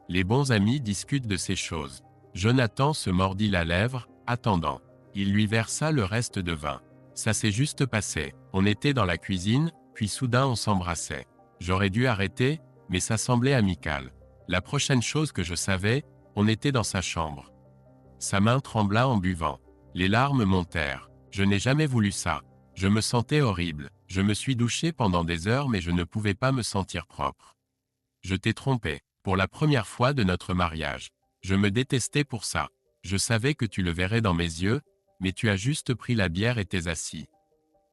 Les bons amis discutent de ces choses. Jonathan se mordit la lèvre, attendant. Il lui versa le reste de vin. Ça s'est juste passé. On était dans la cuisine, puis soudain on s'embrassait. J'aurais dû arrêter, mais ça semblait amical. La prochaine chose que je savais, on était dans sa chambre. Sa main trembla en buvant. Les larmes montèrent. Je n'ai jamais voulu ça. Je me sentais horrible. Je me suis douché pendant des heures mais je ne pouvais pas me sentir propre. Je t'ai trompé. Pour la première fois de notre mariage. Je me détestais pour ça. Je savais que tu le verrais dans mes yeux, mais tu as juste pris la bière et t'es assis.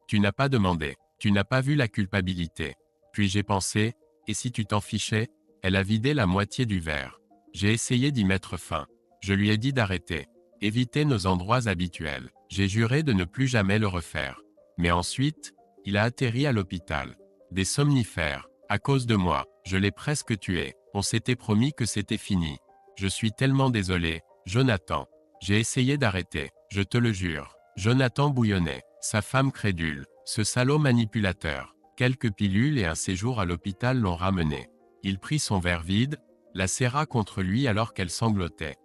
Tu n'as pas demandé. Tu n'as pas vu la culpabilité. Puis j'ai pensé, et si tu t'en fichais? Elle a vidé la moitié du verre. J'ai essayé d'y mettre fin. Je lui ai dit d'arrêter. Éviter nos endroits habituels. J'ai juré de ne plus jamais le refaire. Mais ensuite, il a atterri à l'hôpital. Des somnifères. À cause de moi, je l'ai presque tué. On s'était promis que c'était fini. Je suis tellement désolé, Jonathan. J'ai essayé d'arrêter, je te le jure. Jonathan bouillonnait. Sa femme crédule. Ce salaud manipulateur. Quelques pilules et un séjour à l'hôpital l'ont ramené. Il prit son verre vide, la serra contre lui alors qu'elle sanglotait.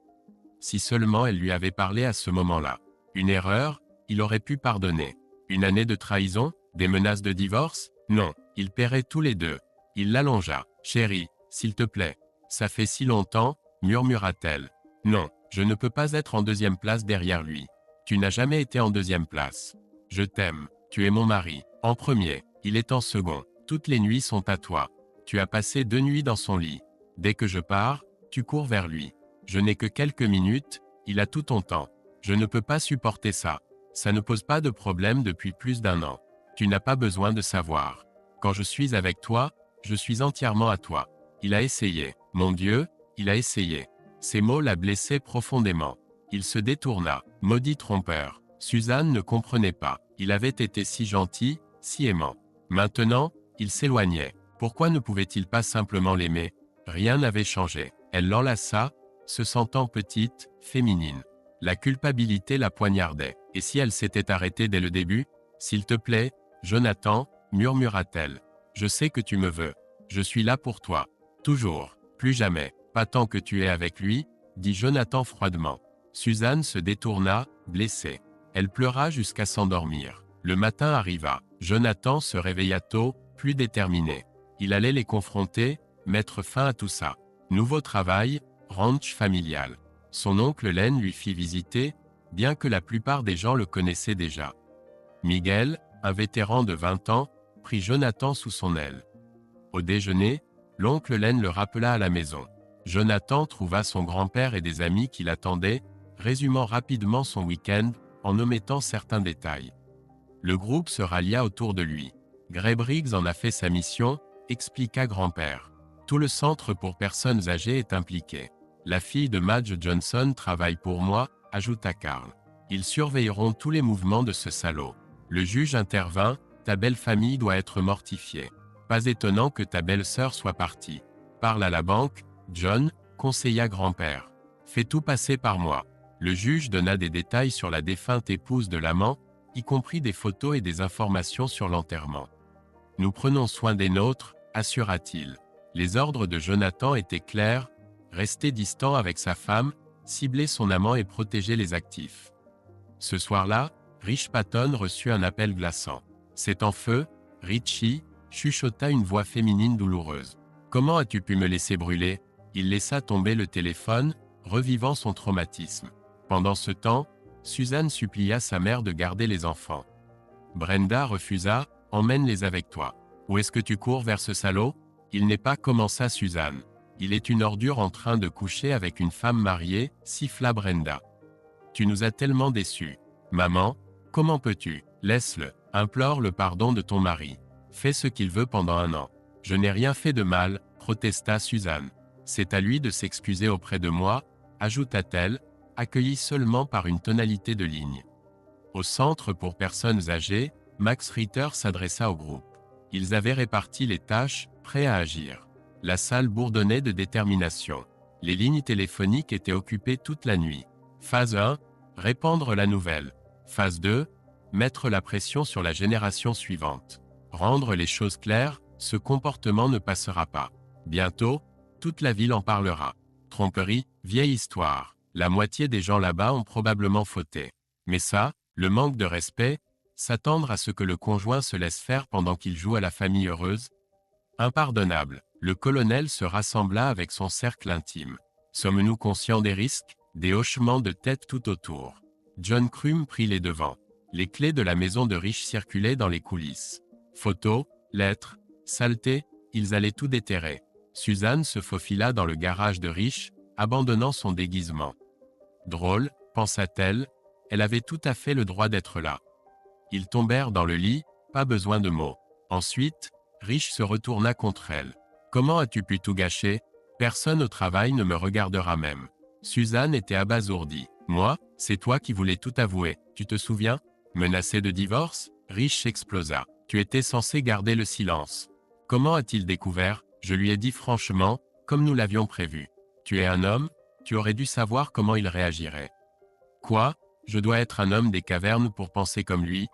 Si seulement elle lui avait parlé à ce moment-là. Une erreur, il aurait pu pardonner. Une année de trahison, des menaces de divorce? Non, ils paieraient tous les deux. Il l'allongea. Chérie, s'il te plaît. Ça fait si longtemps, murmura-t-elle. Non, je ne peux pas être en deuxième place derrière lui. Tu n'as jamais été en deuxième place. Je t'aime, tu es mon mari. En premier, il est en second. Toutes les nuits sont à toi. Tu as passé 2 nuits dans son lit. Dès que je pars, tu cours vers lui. Je n'ai que quelques minutes, il a tout ton temps. Je ne peux pas supporter ça. Ça ne pose pas de problème depuis plus d'1 an. Tu n'as pas besoin de savoir. Quand je suis avec toi, je suis entièrement à toi. Il a essayé. Mon Dieu, il a essayé. Ces mots la blessaient profondément. Il se détourna. Maudit trompeur. Suzanne ne comprenait pas. Il avait été si gentil, si aimant. Maintenant, il s'éloignait. Pourquoi ne pouvait-il pas simplement l'aimer? Rien n'avait changé. Elle l'enlaça, se sentant petite, féminine. La culpabilité la poignardait. Et si elle s'était arrêtée dès le début? S'il te plaît, Jonathan, murmura-t-elle. Je sais que tu me veux. Je suis là pour toi. Toujours. Plus jamais. Pas tant que tu es avec lui, dit Jonathan froidement. Suzanne se détourna, blessée. Elle pleura jusqu'à s'endormir. Le matin arriva. Jonathan se réveilla tôt, plus déterminé. Il allait les confronter, mettre fin à tout ça. Nouveau travail, ranch familial. Son oncle Len lui fit visiter, bien que la plupart des gens le connaissaient déjà. Miguel, un vétéran de 20 ans, prit Jonathan sous son aile. Au déjeuner, l'oncle Len le rappela à la maison. Jonathan trouva son grand-père et des amis qui l'attendaient, résumant rapidement son week-end, en omettant certains détails. Le groupe se rallia autour de lui. Gray Briggs en a fait sa mission, expliqua grand-père. Tout le centre pour personnes âgées est impliqué. La fille de Madge Johnson travaille pour moi, ajouta Carl. Ils surveilleront tous les mouvements de ce salaud. Le juge intervint, ta belle famille doit être mortifiée. Pas étonnant que ta belle-sœur soit partie. Parle à la banque, John, conseilla grand-père. Fais tout passer par moi. Le juge donna des détails sur la défunte épouse de l'amant, y compris des photos et des informations sur l'enterrement. Nous prenons soin des nôtres, assura-t-il. Les ordres de Jonathan étaient clairs, rester distant avec sa femme, cibler son amant et protéger les actifs. Ce soir-là, Rich Patton reçut un appel glaçant. C'est en feu, Richie, chuchota une voix féminine douloureuse. Comment as-tu pu me laisser brûler? Il laissa tomber le téléphone, revivant son traumatisme. Pendant ce temps, Suzanne supplia sa mère de garder les enfants. Brenda refusa, emmène-les avec toi. Où est-ce que tu cours vers ce salaud? Il n'est pas, commença Suzanne. Il est une ordure en train de coucher avec une femme mariée, siffla Brenda. Tu nous as tellement déçus. Maman, comment peux-tu? Laisse-le, implore le pardon de ton mari. Fais ce qu'il veut pendant 1 an. Je n'ai rien fait de mal, protesta Suzanne. C'est à lui de s'excuser auprès de moi, ajouta-t-elle, accueillie seulement par une tonalité de ligne. Au centre pour personnes âgées, Max Ritter s'adressa au groupe. Ils avaient réparti les tâches, prêts à agir. La salle bourdonnait de détermination. Les lignes téléphoniques étaient occupées toute la nuit. Phase 1, répandre la nouvelle. Phase 2, mettre la pression sur la génération suivante. Rendre les choses claires, ce comportement ne passera pas. Bientôt, toute la ville en parlera. Tromperie, vieille histoire. La moitié des gens là-bas ont probablement fauté. Mais ça, le manque de respect, s'attendre à ce que le conjoint se laisse faire pendant qu'il joue à la famille heureuse? Impardonnable. Le colonel se rassembla avec son cercle intime. Sommes-nous conscients des risques? Des hochements de tête tout autour. John Crum prit les devants. Les clés de la maison de Rich circulaient dans les coulisses. Photos, lettres, saletés, ils allaient tout déterrer. Suzanne se faufila dans le garage de Rich, abandonnant son déguisement. Drôle, pensa-t-elle, elle avait tout à fait le droit d'être là. Ils tombèrent dans le lit, pas besoin de mots. Ensuite, Rich se retourna contre elle. Comment as-tu pu tout gâcher? Personne au travail ne me regardera même. Suzanne était abasourdie. Moi, c'est toi qui voulais tout avouer, tu te souviens? Menacé de divorce? Rich explosa. Tu étais censé garder le silence. Comment a-t-il découvert? Je lui ai dit franchement, comme nous l'avions prévu. Tu es un homme, tu aurais dû savoir comment il réagirait. Quoi? Je dois être un homme des cavernes pour penser comme lui?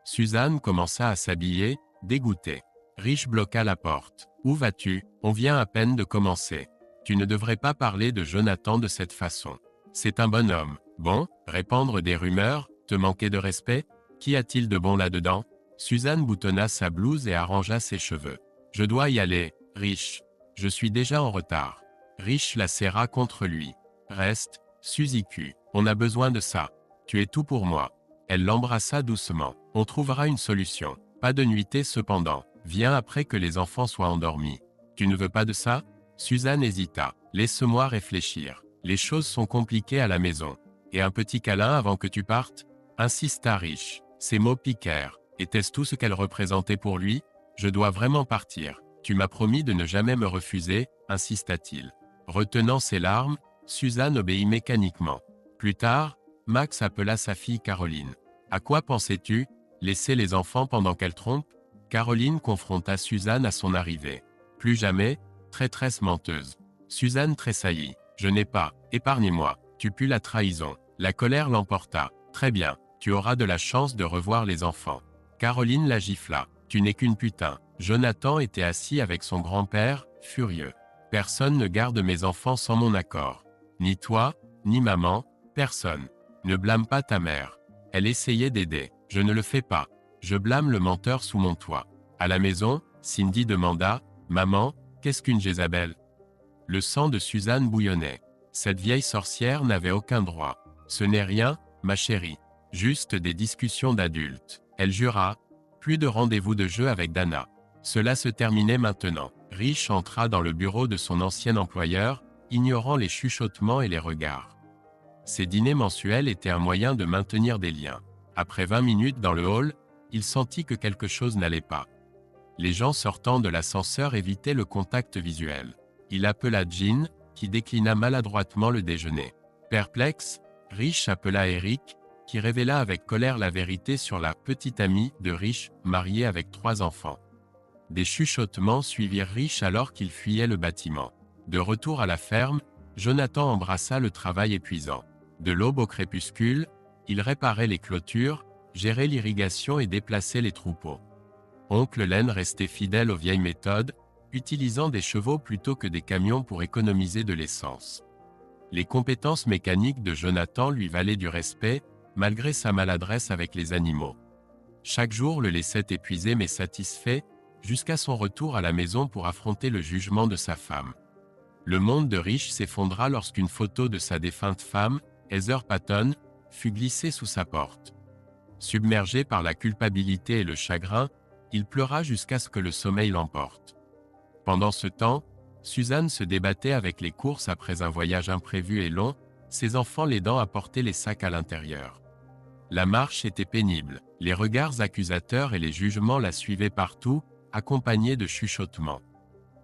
Suzanne commença à s'habiller, dégoûtée. Rich bloqua la porte. Où vas-tu? On vient à peine de commencer. Tu ne devrais pas parler de Jonathan de cette façon. C'est un bon homme. Bon, répandre des rumeurs, te manquer de respect? Qu'y a-t-il de bon là-dedans? Suzanne boutonna sa blouse et arrangea ses cheveux. Je dois y aller, Rich. Je suis déjà en retard. Rich la serra contre lui. Reste, Suzy Q. On a besoin de ça. Tu es tout pour moi. Elle l'embrassa doucement. On trouvera une solution. Pas de nuitée cependant. Viens après que les enfants soient endormis. Tu ne veux pas de ça? Suzanne hésita. Laisse-moi réfléchir. Les choses sont compliquées à la maison. Et un petit câlin avant que tu partes? Insista Rich. Ces mots piquèrent. Était-ce tout ce qu'elle représentait pour lui? Je dois vraiment partir. Tu m'as promis de ne jamais me refuser, insista-t-il. Retenant ses larmes, Suzanne obéit mécaniquement. Plus tard, Max appela sa fille Caroline. À quoi pensais-tu? Laisser les enfants pendant qu'elle trompe? Caroline confronta Suzanne à son arrivée. Plus jamais, traîtresse menteuse. Suzanne tressaillit. Je n'ai pas, épargnez-moi. Tu pues la trahison. La colère l'emporta. Très bien, tu auras de la chance de revoir les enfants. Caroline la gifla. Tu n'es qu'une putain. Jonathan était assis avec son grand-père, furieux. Personne ne garde mes enfants sans mon accord. Ni toi, ni maman, personne. Ne blâme pas ta mère. Elle essayait d'aider. Je ne le fais pas. Je blâme le menteur sous mon toit. À la maison, Cindy demanda, maman, qu'est-ce qu'une Jézabel? Le sang de Suzanne bouillonnait. Cette vieille sorcière n'avait aucun droit. Ce n'est rien, ma chérie. Juste des discussions d'adultes. Elle jura. Plus de rendez-vous de jeu avec Dana. Cela se terminait maintenant. Rich entra dans le bureau de son ancien employeur, ignorant les chuchotements et les regards. Ces dîners mensuels étaient un moyen de maintenir des liens. Après 20 minutes dans le hall, il sentit que quelque chose n'allait pas. Les gens sortant de l'ascenseur évitaient le contact visuel. Il appela Jean, qui déclina maladroitement le déjeuner. Perplexe, Rich appela Eric, qui révéla avec colère la vérité sur la petite amie de Rich, mariée avec 3 enfants. Des chuchotements suivirent Rich alors qu'il fuyait le bâtiment. De retour à la ferme, Jonathan embrassa le travail épuisant. De l'aube au crépuscule, il réparait les clôtures, gérait l'irrigation et déplaçait les troupeaux. Oncle Len restait fidèle aux vieilles méthodes, utilisant des chevaux plutôt que des camions pour économiser de l'essence. Les compétences mécaniques de Jonathan lui valaient du respect, malgré sa maladresse avec les animaux. Chaque jour le laissait épuisé mais satisfait, jusqu'à son retour à la maison pour affronter le jugement de sa femme. Le monde de Rich s'effondra lorsqu'une photo de sa défunte femme, Heather Patton, fut glissée sous sa porte. Submergé par la culpabilité et le chagrin, il pleura jusqu'à ce que le sommeil l'emporte. Pendant ce temps, Suzanne se débattait avec les courses après un voyage imprévu et long, ses enfants l'aidant à porter les sacs à l'intérieur. La marche était pénible, les regards accusateurs et les jugements la suivaient partout, accompagnés de chuchotements.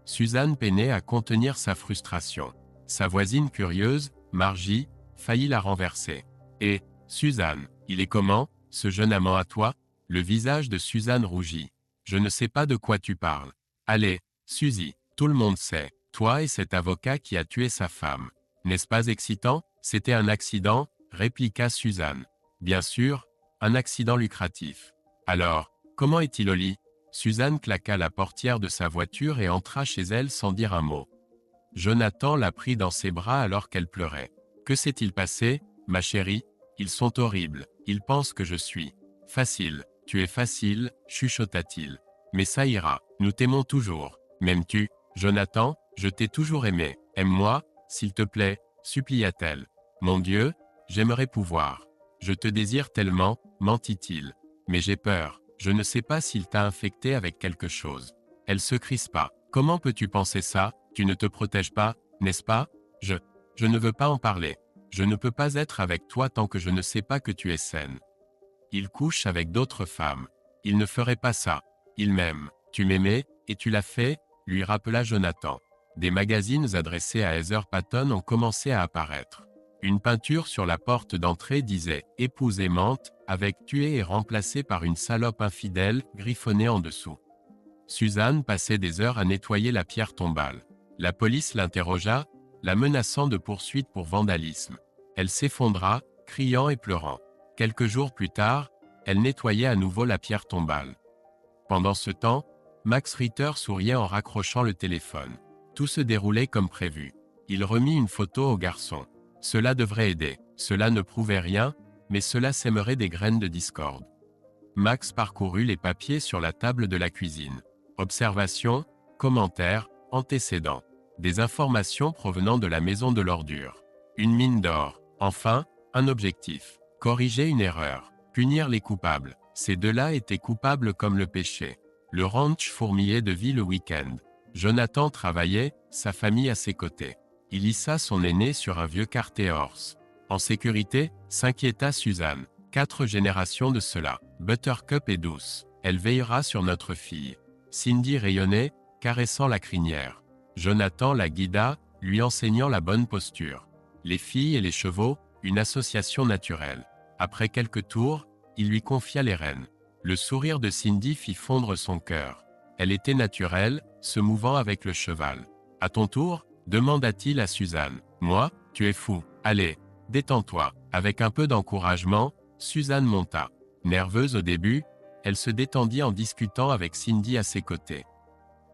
Suzanne peinait à contenir sa frustration. Sa voisine curieuse, Margie, faillit la renverser. « Et, Suzanne, il est comment, ce jeune amant à toi ?» Le visage de Suzanne rougit. « Je ne sais pas de quoi tu parles. Allez, Suzy, tout le monde sait, toi et cet avocat qui a tué sa femme. N'est-ce pas excitant ? C'était un accident, répliqua Suzanne. Bien sûr, un accident lucratif. Alors, comment est-il au lit ? Suzanne claqua la portière de sa voiture et entra chez elle sans dire un mot. Jonathan la prit dans ses bras alors qu'elle pleurait. Que s'est-il passé, ma chérie ? Ils sont horribles, ils pensent que je suis. Facile, tu es facile, chuchota-t-il. Mais ça ira, nous t'aimons toujours. M'aimes-tu, Jonathan ? Je t'ai toujours aimé. Aime-moi, s'il te plaît, supplia-t-elle. Mon Dieu, j'aimerais pouvoir. Je te désire tellement, mentit-il. Mais j'ai peur, je ne sais pas s'il t'a infecté avec quelque chose. Elle se crispa. Comment peux-tu penser ça ? Tu ne te protèges pas, n'est-ce pas ? Je ne veux pas en parler. Je ne peux pas être avec toi tant que je ne sais pas que tu es saine. Il couche avec d'autres femmes. Il ne ferait pas ça. Il m'aime. Tu m'aimais, et tu l'as fait, lui rappela Jonathan. Des magazines adressés à Heather Patton ont commencé à apparaître. Une peinture sur la porte d'entrée disait « Épouse aimante » avec « tué » et remplacée par une salope infidèle, griffonnée en dessous. Suzanne passait des heures à nettoyer la pierre tombale. La police l'interrogea, la menaçant de poursuites pour vandalisme. Elle s'effondra, criant et pleurant. Quelques jours plus tard, elle nettoyait à nouveau la pierre tombale. Pendant ce temps, Max Ritter souriait en raccrochant le téléphone. Tout se déroulait comme prévu. Il remit une photo au garçon. Cela devrait aider. Cela ne prouvait rien, mais cela sèmerait des graines de discorde. Max parcourut les papiers sur la table de la cuisine. Observations, commentaires, antécédents. Des informations provenant de la maison de l'ordure. Une mine d'or. Enfin, un objectif. Corriger une erreur. Punir les coupables. Ces deux-là étaient coupables comme le péché. Le ranch fourmillait de vie le week-end. Jonathan travaillait, sa famille à ses côtés. Il hissa son aîné sur un vieux quartet horse. En sécurité, s'inquiéta Suzanne. 4 générations de cela. Buttercup est douce. Elle veillera sur notre fille. Cindy rayonnait, caressant la crinière. Jonathan la guida, lui enseignant la bonne posture. Les filles et les chevaux, une association naturelle. Après quelques tours, il lui confia les rênes. Le sourire de Cindy fit fondre son cœur. Elle était naturelle, se mouvant avec le cheval. « À ton tour ?» demanda-t-il à Suzanne. « Moi ? Tu es fou. Allez, détends-toi. » Avec un peu d'encouragement, Suzanne monta. Nerveuse au début, elle se détendit en discutant avec Cindy à ses côtés.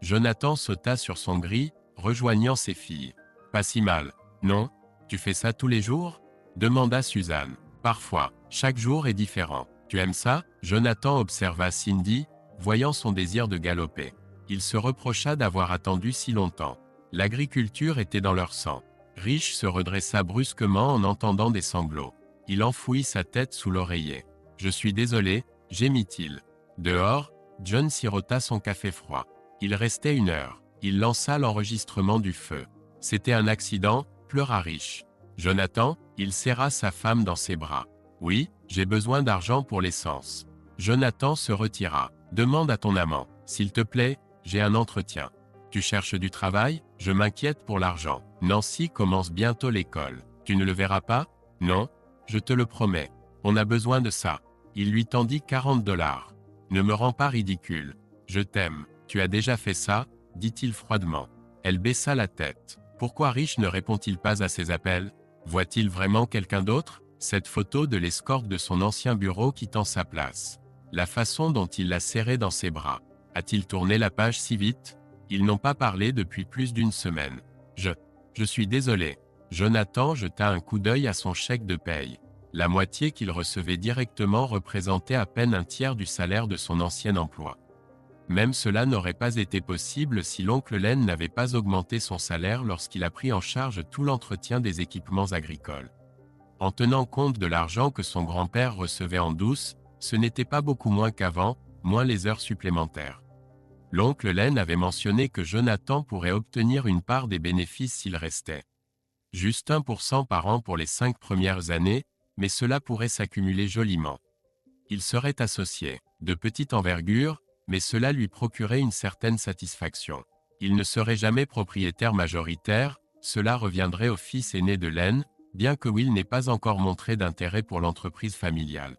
Jonathan sauta sur son gris, rejoignant ses filles. « Pas si mal, non ? Tu fais ça tous les jours ?» demanda Suzanne. « Parfois, chaque jour est différent. Tu aimes ça ?» Jonathan observa Cindy, voyant son désir de galoper. Il se reprocha d'avoir attendu si longtemps. L'agriculture était dans leur sang. Rich se redressa brusquement en entendant des sanglots. Il enfouit sa tête sous l'oreiller. « Je suis désolé » gémit-il. Dehors, John sirota son café froid. Il restait 1 heure. Il lança l'enregistrement du feu. C'était un accident, pleura Rich. Jonathan, il serra sa femme dans ses bras. Oui, j'ai besoin d'argent pour l'essence. Jonathan se retira. Demande à ton amant. S'il te plaît, j'ai un entretien. Tu cherches du travail? Je m'inquiète pour l'argent. Nancy commence bientôt l'école. Tu ne le verras pas? Non, je te le promets. On a besoin de ça. Il lui tendit 40 $. Ne me rends pas ridicule. Je t'aime. Tu as déjà fait ça? Dit-il froidement. Elle baissa la tête. Pourquoi Rich ne répond-il pas à ses appels? Voit-il vraiment quelqu'un d'autre? Cette photo de l'escorte de son ancien bureau quittant sa place. La façon dont il l'a serrée dans ses bras. A-t-il tourné la page si vite? Ils n'ont pas parlé depuis plus d'une semaine. Je suis désolé. Jonathan jeta un coup d'œil à son chèque de paye. La moitié qu'il recevait directement représentait à peine un tiers du salaire de son ancien emploi. Même cela n'aurait pas été possible si l'oncle Len n'avait pas augmenté son salaire lorsqu'il a pris en charge tout l'entretien des équipements agricoles. En tenant compte de l'argent que son grand-père recevait en douce, ce n'était pas beaucoup moins qu'avant, moins les heures supplémentaires. L'oncle Len avait mentionné que Jonathan pourrait obtenir une part des bénéfices s'il restait. Juste 1% par an pour les 5 premières années, mais cela pourrait s'accumuler joliment. Il serait associé, de petite envergure, mais cela lui procurait une certaine satisfaction. Il ne serait jamais propriétaire majoritaire, cela reviendrait au fils aîné de Len, bien que Will n'ait pas encore montré d'intérêt pour l'entreprise familiale.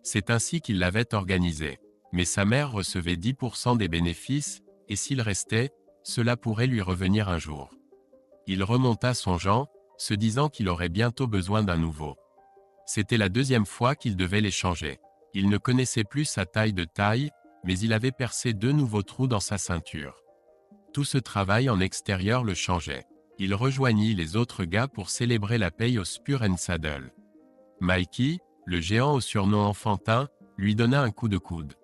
C'est ainsi qu'il l'avait organisé. Mais sa mère recevait 10% des bénéfices, et s'il restait, cela pourrait lui revenir un jour. Il remonta son Jean, se disant qu'il aurait bientôt besoin d'un nouveau. C'était la deuxième fois qu'il devait les changer. Il ne connaissait plus sa taille de taille, mais il avait percé 2 nouveaux trous dans sa ceinture. Tout ce travail en extérieur le changeait. Il rejoignit les autres gars pour célébrer la paye au Spur & Saddle. Mikey, le géant au surnom enfantin, lui donna un coup de coude.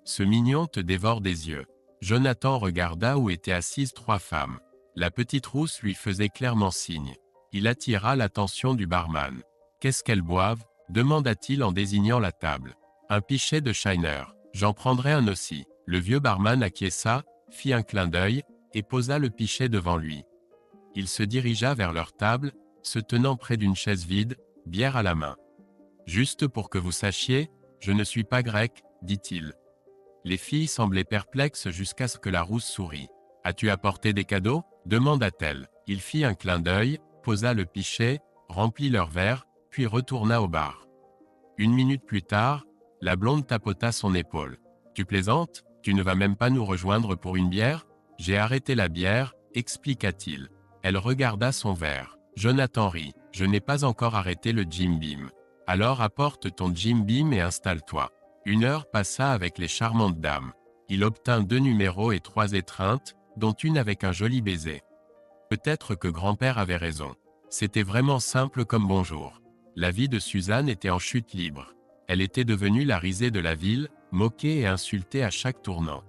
Ce mignon te dévore des yeux. Jonathan regarda où étaient assises 3 femmes. La petite rousse lui faisait clairement signe. Il attira l'attention du barman. Qu'est-ce qu'elles boivent? Demanda-t-il en désignant la table. Un pichet de Shiner. J'en prendrai un aussi. Le vieux barman acquiesça, fit un clin d'œil, et posa le pichet devant lui. Il se dirigea vers leur table, se tenant près d'une chaise vide, bière à la main. Juste pour que vous sachiez, je ne suis pas grec, dit-il. Les filles semblaient perplexes jusqu'à ce que la rousse sourit. « As-tu apporté des cadeaux ?» demanda-t-elle. Il fit un clin d'œil, posa le pichet, remplit leur verre, puis retourna au bar. 1 minute plus tard, la blonde tapota son épaule. « Tu plaisantes? Tu ne vas même pas nous rejoindre pour une bière? J'ai arrêté la bière, expliqua-t-il. Elle regarda son verre. Jonathan rit. « Je n'ai pas encore arrêté le Jim Beam. Alors apporte ton Jim Beam et installe-toi. » 1 heure passa avec les charmantes dames. Il obtint 2 numéros et 3 étreintes, dont une avec un joli baiser. Peut-être que grand-père avait raison. C'était vraiment simple comme bonjour. La vie de Suzanne était en chute libre. Elle était devenue la risée de la ville, moquée et insultée à chaque tournant.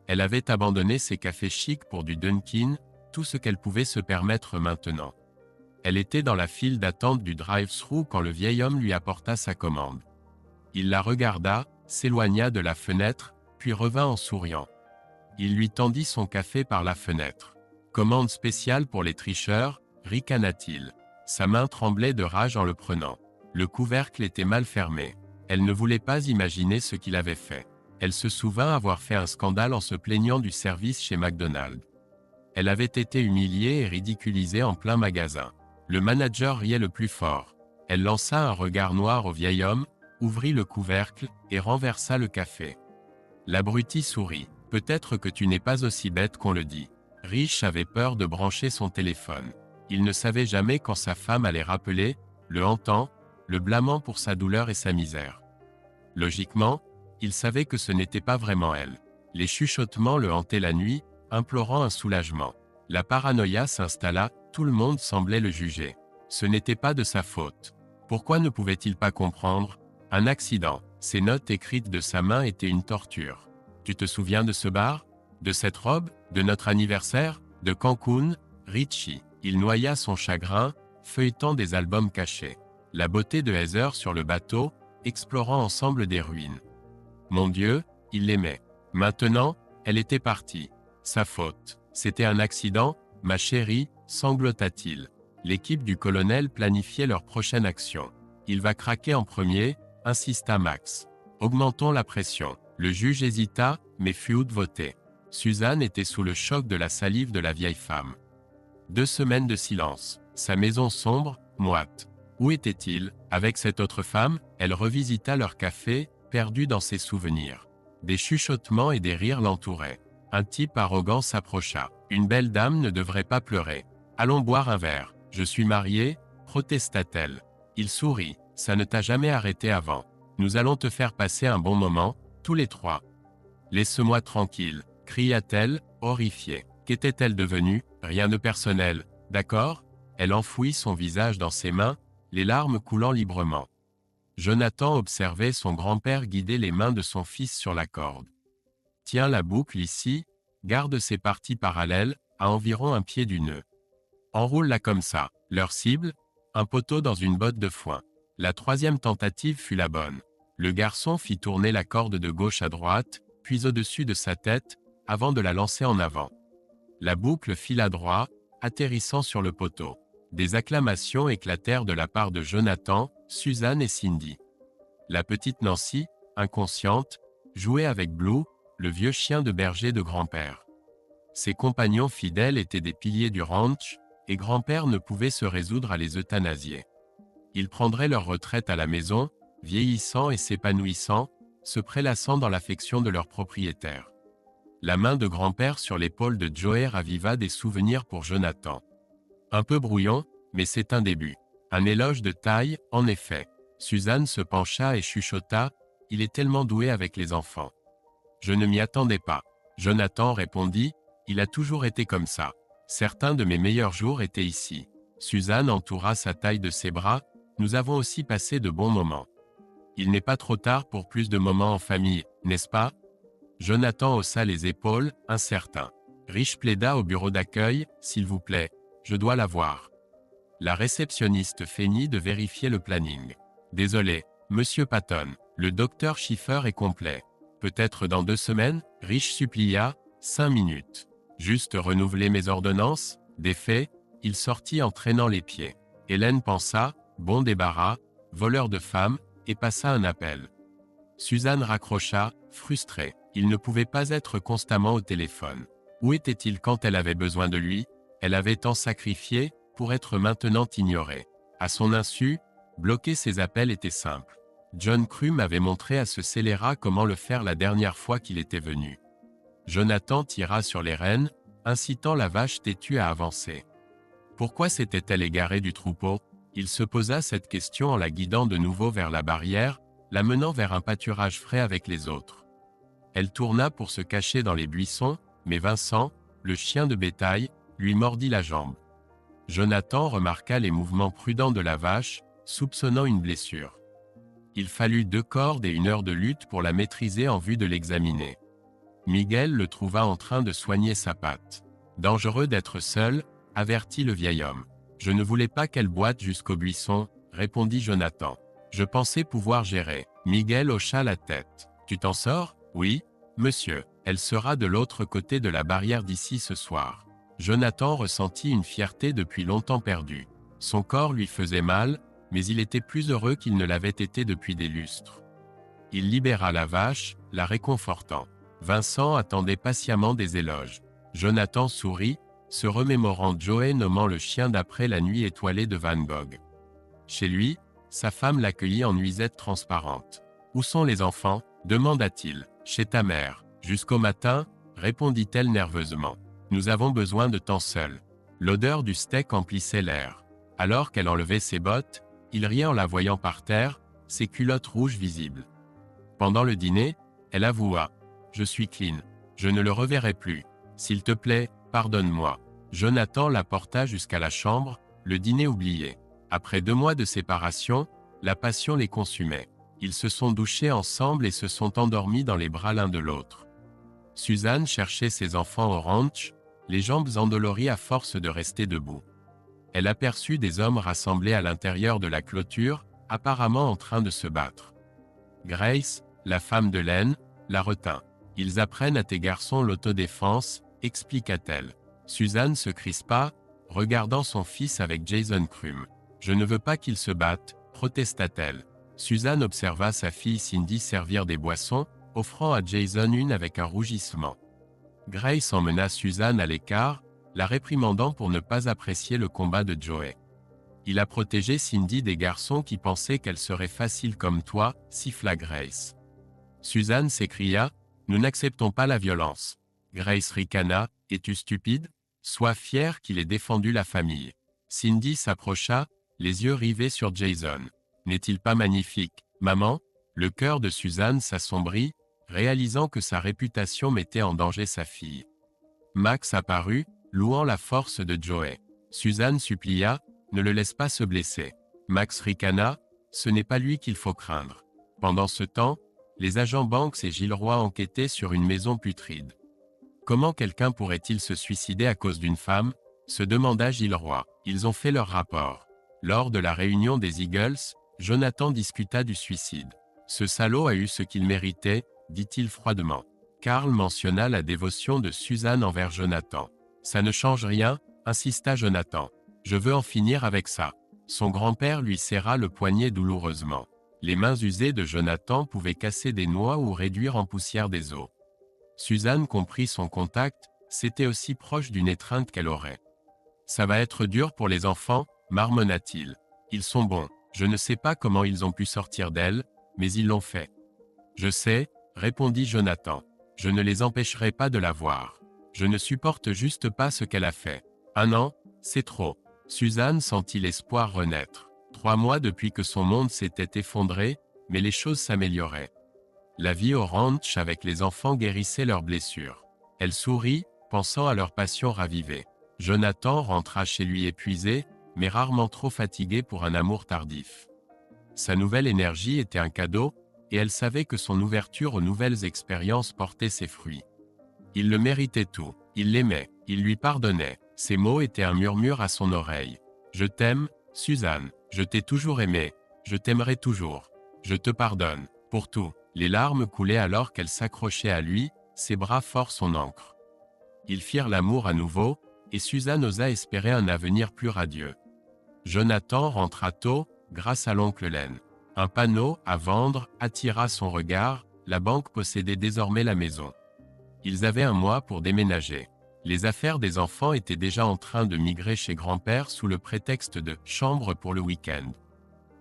Elle avait abandonné ses cafés chics pour du Dunkin', tout ce qu'elle pouvait se permettre maintenant. Elle était dans la file d'attente du drive-thru quand le vieil homme lui apporta sa commande. Il la regarda, s'éloigna de la fenêtre, puis revint en souriant. Il lui tendit son café par la fenêtre. « Commande spéciale pour les tricheurs » ricana-t-il. Sa main tremblait de rage en le prenant. Le couvercle était mal fermé. Elle ne voulait pas imaginer ce qu'il avait fait. Elle se souvint avoir fait un scandale en se plaignant du service chez McDonald's. Elle avait été humiliée et ridiculisée en plein magasin. Le manager riait le plus fort. Elle lança un regard noir au vieil homme, ouvrit le couvercle, et renversa le café. L'abruti sourit. « Peut-être que tu n'es pas aussi bête qu'on le dit. » Rich avait peur de brancher son téléphone. Il ne savait jamais quand sa femme allait rappeler, le hantant, le blâmant pour sa douleur et sa misère. Logiquement, il savait que ce n'était pas vraiment elle. Les chuchotements le hantaient la nuit, implorant un soulagement. La paranoïa s'installa, tout le monde semblait le juger. Ce n'était pas de sa faute. Pourquoi ne pouvait-il pas comprendre? Un accident. Ces notes écrites de sa main étaient une torture. Tu te souviens de ce bar? De cette robe? De notre anniversaire? De Cancun? Richie. Il noya son chagrin, feuilletant des albums cachés. La beauté de Heather sur le bateau, explorant ensemble des ruines. Mon Dieu, il l'aimait. Maintenant, elle était partie. Sa faute. C'était un accident, ma chérie, sanglota-t-il. L'équipe du colonel planifiait leur prochaine action. Il va craquer en premier, insista Max. Augmentons la pression. Le juge hésita, mais fut outvoté. Suzanne était sous le choc de la salive de la vieille femme. 2 semaines de silence. Sa maison sombre, moite. Où était-il? Avec cette autre femme, elle revisita leur café, perdue dans ses souvenirs. Des chuchotements et des rires l'entouraient. Un type arrogant s'approcha. Une belle dame ne devrait pas pleurer. Allons boire un verre. Je suis mariée, protesta-t-elle. Il sourit. Ça ne t'a jamais arrêté avant. Nous allons te faire passer un bon moment, tous les trois. Laisse-moi tranquille, cria-t-elle, horrifiée. Qu'était-elle devenue? Rien de personnel, d'accord? Elle enfouit son visage dans ses mains, les larmes coulant librement. Jonathan observait son grand-père guider les mains de son fils sur la corde. Tiens la boucle ici, garde ses parties parallèles, à environ un pied du nœud. Enroule-la comme ça. Leur cible? Un poteau dans une botte de foin. La 3e tentative fut la bonne. Le garçon fit tourner la corde de gauche à droite, puis au-dessus de sa tête, avant de la lancer en avant. La boucle fila droit, atterrissant sur le poteau. Des acclamations éclatèrent de la part de Jonathan, Suzanne et Cindy. La petite Nancy, inconsciente, jouait avec Blue, le vieux chien de berger de grand-père. Ses compagnons fidèles étaient des piliers du ranch, et grand-père ne pouvait se résoudre à les euthanasier. Ils prendraient leur retraite à la maison, vieillissant et s'épanouissant, se prélassant dans l'affection de leur propriétaire. La main de grand-père sur l'épaule de Joey raviva des souvenirs pour Jonathan. Un peu brouillon, mais c'est un début. Un éloge de taille, en effet. Suzanne se pencha et chuchota, « Il est tellement doué avec les enfants. » Je ne m'y attendais pas. Jonathan répondit, « Il a toujours été comme ça. Certains de mes meilleurs jours étaient ici. » Suzanne entoura sa taille de ses bras, « Nous avons aussi passé de bons moments. Il n'est pas trop tard pour plus de moments en famille, n'est-ce pas? » Jonathan haussa les épaules, incertain. Rich plaida au bureau d'accueil, « S'il vous plaît, je dois la voir. » La réceptionniste feignit de vérifier le planning. « Désolé, monsieur Patton, le docteur Schiffer est complet. Peut-être dans 2 semaines? » Rich supplia, 5 minutes. Juste renouveler mes ordonnances? D'effet, il sortit en traînant les pieds. Hélène pensa, bon débarras, voleur de femmes, et passa un appel. Suzanne raccrocha, frustrée. Il ne pouvait pas être constamment au téléphone. Où était-il quand elle avait besoin de lui? Elle avait tant sacrifié, pour être maintenant ignorée. À son insu, bloquer ses appels était simple. John Crum avait montré à ce scélérat comment le faire la dernière fois qu'il était venu. Jonathan tira sur les rênes, incitant la vache têtue à avancer. Pourquoi s'était-elle égarée du troupeau? Il se posa cette question en la guidant de nouveau vers la barrière, la menant vers un pâturage frais avec les autres. Elle tourna pour se cacher dans les buissons, mais Vincent, le chien de bétail, lui mordit la jambe. Jonathan remarqua les mouvements prudents de la vache, soupçonnant une blessure. Il fallut 2 cordes et 1 heure de lutte pour la maîtriser en vue de l'examiner. Miguel le trouva en train de soigner sa patte. Dangereux d'être seul, avertit le vieil homme. Je ne voulais pas qu'elle boite jusqu'au buisson, répondit Jonathan. Je pensais pouvoir gérer. Miguel hocha la tête. Tu t'en sors? Oui, monsieur. Elle sera de l'autre côté de la barrière d'ici ce soir. Jonathan ressentit une fierté depuis longtemps perdue. Son corps lui faisait mal, mais il était plus heureux qu'il ne l'avait été depuis des lustres. Il libéra la vache, la réconfortant. Vincent attendait patiemment des éloges. Jonathan sourit, se remémorant Joey nommant le chien d'après la nuit étoilée de Van Gogh. Chez lui, sa femme l'accueillit en nuisette transparente. « Où sont les enfants ?» demanda-t-il. « Chez ta mère. Jusqu'au matin ?» répondit-elle nerveusement. « Nous avons besoin de temps seuls. » L'odeur du steak emplissait l'air. Alors qu'elle enlevait ses bottes, il riait en la voyant par terre, ses culottes rouges visibles. Pendant le dîner, elle avoua. « Je suis clean. Je ne le reverrai plus. S'il te plaît, pardonne-moi. » Jonathan la porta jusqu'à la chambre, le dîner oublié. Après 2 mois de séparation, la passion les consumait. Ils se sont douchés ensemble et se sont endormis dans les bras l'un de l'autre. Suzanne cherchait ses enfants au ranch, les jambes endolories à force de rester debout. Elle aperçut des hommes rassemblés à l'intérieur de la clôture, apparemment en train de se battre. Grace, la femme de Len, la retint. « Ils apprennent à tes garçons l'autodéfense, expliqua-t-elle. Suzanne se crispa, regardant son fils avec Jason Crum. « Je ne veux pas qu'ils se battent, protesta-t-elle. Suzanne observa sa fille Cindy servir des boissons, offrant à Jason une avec un rougissement. Grace emmena Suzanne à l'écart, la réprimandant pour ne pas apprécier le combat de Joey. Il a protégé Cindy des garçons qui pensaient qu'elle serait facile comme toi, siffla Grace. Suzanne s'écria, nous n'acceptons pas la violence. Grace ricana, es-tu stupide? Sois fier qu'il ait défendu la famille. Cindy s'approcha, les yeux rivés sur Jason. N'est-il pas magnifique, maman? Le cœur de Suzanne s'assombrit, réalisant que sa réputation mettait en danger sa fille. Max apparut, louant la force de Joey. Suzanne supplia, ne le laisse pas se blesser. Max ricana, ce n'est pas lui qu'il faut craindre. Pendant ce temps, les agents Banks et Gilroy enquêtaient sur une maison putride. Comment quelqu'un pourrait-il se suicider à cause d'une femme? Se demanda Gilroy. Ils ont fait leur rapport. Lors de la réunion des Eagles, Jonathan discuta du suicide. Ce salaud a eu ce qu'il méritait, dit-il froidement. Carl mentionna la dévotion de Suzanne envers Jonathan. Ça ne change rien, insista Jonathan. Je veux en finir avec ça. Son grand-père lui serra le poignet douloureusement. Les mains usées de Jonathan pouvaient casser des noix ou réduire en poussière des os. Suzanne comprit son contact, c'était aussi proche d'une étreinte qu'elle aurait. Ça va être dur pour les enfants, marmonna-t-il. Ils sont bons, je ne sais pas comment ils ont pu sortir d'elle, mais ils l'ont fait. Je sais, répondit Jonathan. Je ne les empêcherai pas de la voir. Je ne supporte juste pas ce qu'elle a fait. 1 an, c'est trop. Suzanne sentit l'espoir renaître. 3 mois depuis que son monde s'était effondré, mais les choses s'amélioraient. La vie au ranch avec les enfants guérissait leurs blessures. Elle sourit, pensant à leur passion ravivée. Jonathan rentra chez lui épuisé, mais rarement trop fatigué pour un amour tardif. Sa nouvelle énergie était un cadeau, et elle savait que son ouverture aux nouvelles expériences portait ses fruits. Il le méritait tout, il l'aimait, il lui pardonnait. Ces mots étaient un murmure à son oreille. Je t'aime, Suzanne, je t'ai toujours aimée, je t'aimerai toujours. Je te pardonne, pour tout. Les larmes coulaient alors qu'elle s'accrochait à lui, ses bras forts son ancre. Ils firent l'amour à nouveau, et Suzanne osa espérer un avenir plus radieux. Jonathan rentra tôt, grâce à l'oncle Len. Un panneau, à vendre, attira son regard, la banque possédait désormais la maison. Ils avaient 1 mois pour déménager. Les affaires des enfants étaient déjà en train de migrer chez grand-père sous le prétexte de « chambre pour le week-end ».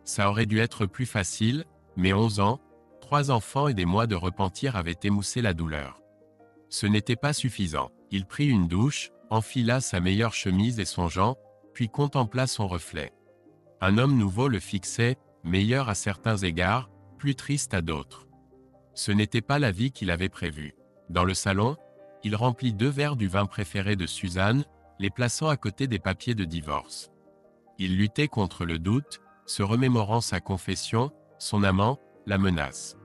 Ça aurait dû être plus facile, mais 11 ans, 3 enfants et des mois de repentir avaient émoussé la douleur. Ce n'était pas suffisant. Il prit une douche, enfila sa meilleure chemise et son gant, puis contempla son reflet. Un homme nouveau le fixait, meilleur à certains égards, plus triste à d'autres. Ce n'était pas la vie qu'il avait prévue. Dans le salon, il remplit 2 verres du vin préféré de Suzanne, les plaçant à côté des papiers de divorce. Il luttait contre le doute, se remémorant sa confession, son amant, la menace.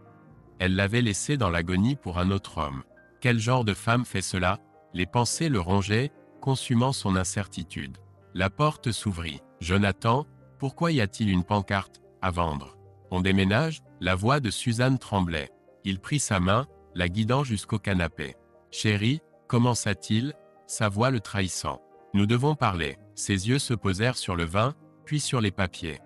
Elle l'avait laissé dans l'agonie pour un autre homme. Quel genre de femme fait cela? Les pensées le rongeaient, consumant son incertitude. La porte s'ouvrit. Jonathan, pourquoi y a-t-il une pancarte à vendre? On déménage? La voix de Suzanne tremblait. Il prit sa main, la guidant jusqu'au canapé. Chérie, commença-t-il, sa voix le trahissant. Nous devons parler. Ses yeux se posèrent sur le vin, puis sur les papiers.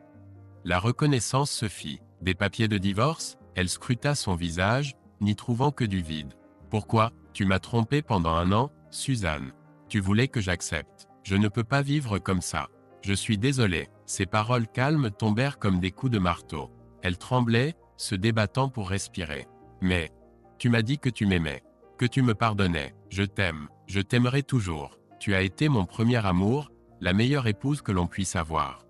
La reconnaissance se fit. Des papiers de divorce? Elle scruta son visage, n'y trouvant que du vide. Pourquoi? Tu m'as trompé pendant 1 an, Suzanne. Tu voulais que j'accepte. Je ne peux pas vivre comme ça. Je suis désolé. Ses paroles calmes tombèrent comme des coups de marteau. Elle tremblait, se débattant pour respirer. Mais, tu m'as dit que tu m'aimais, que tu me pardonnais. Je t'aime, je t'aimerai toujours. Tu as été mon premier amour, la meilleure épouse que l'on puisse avoir.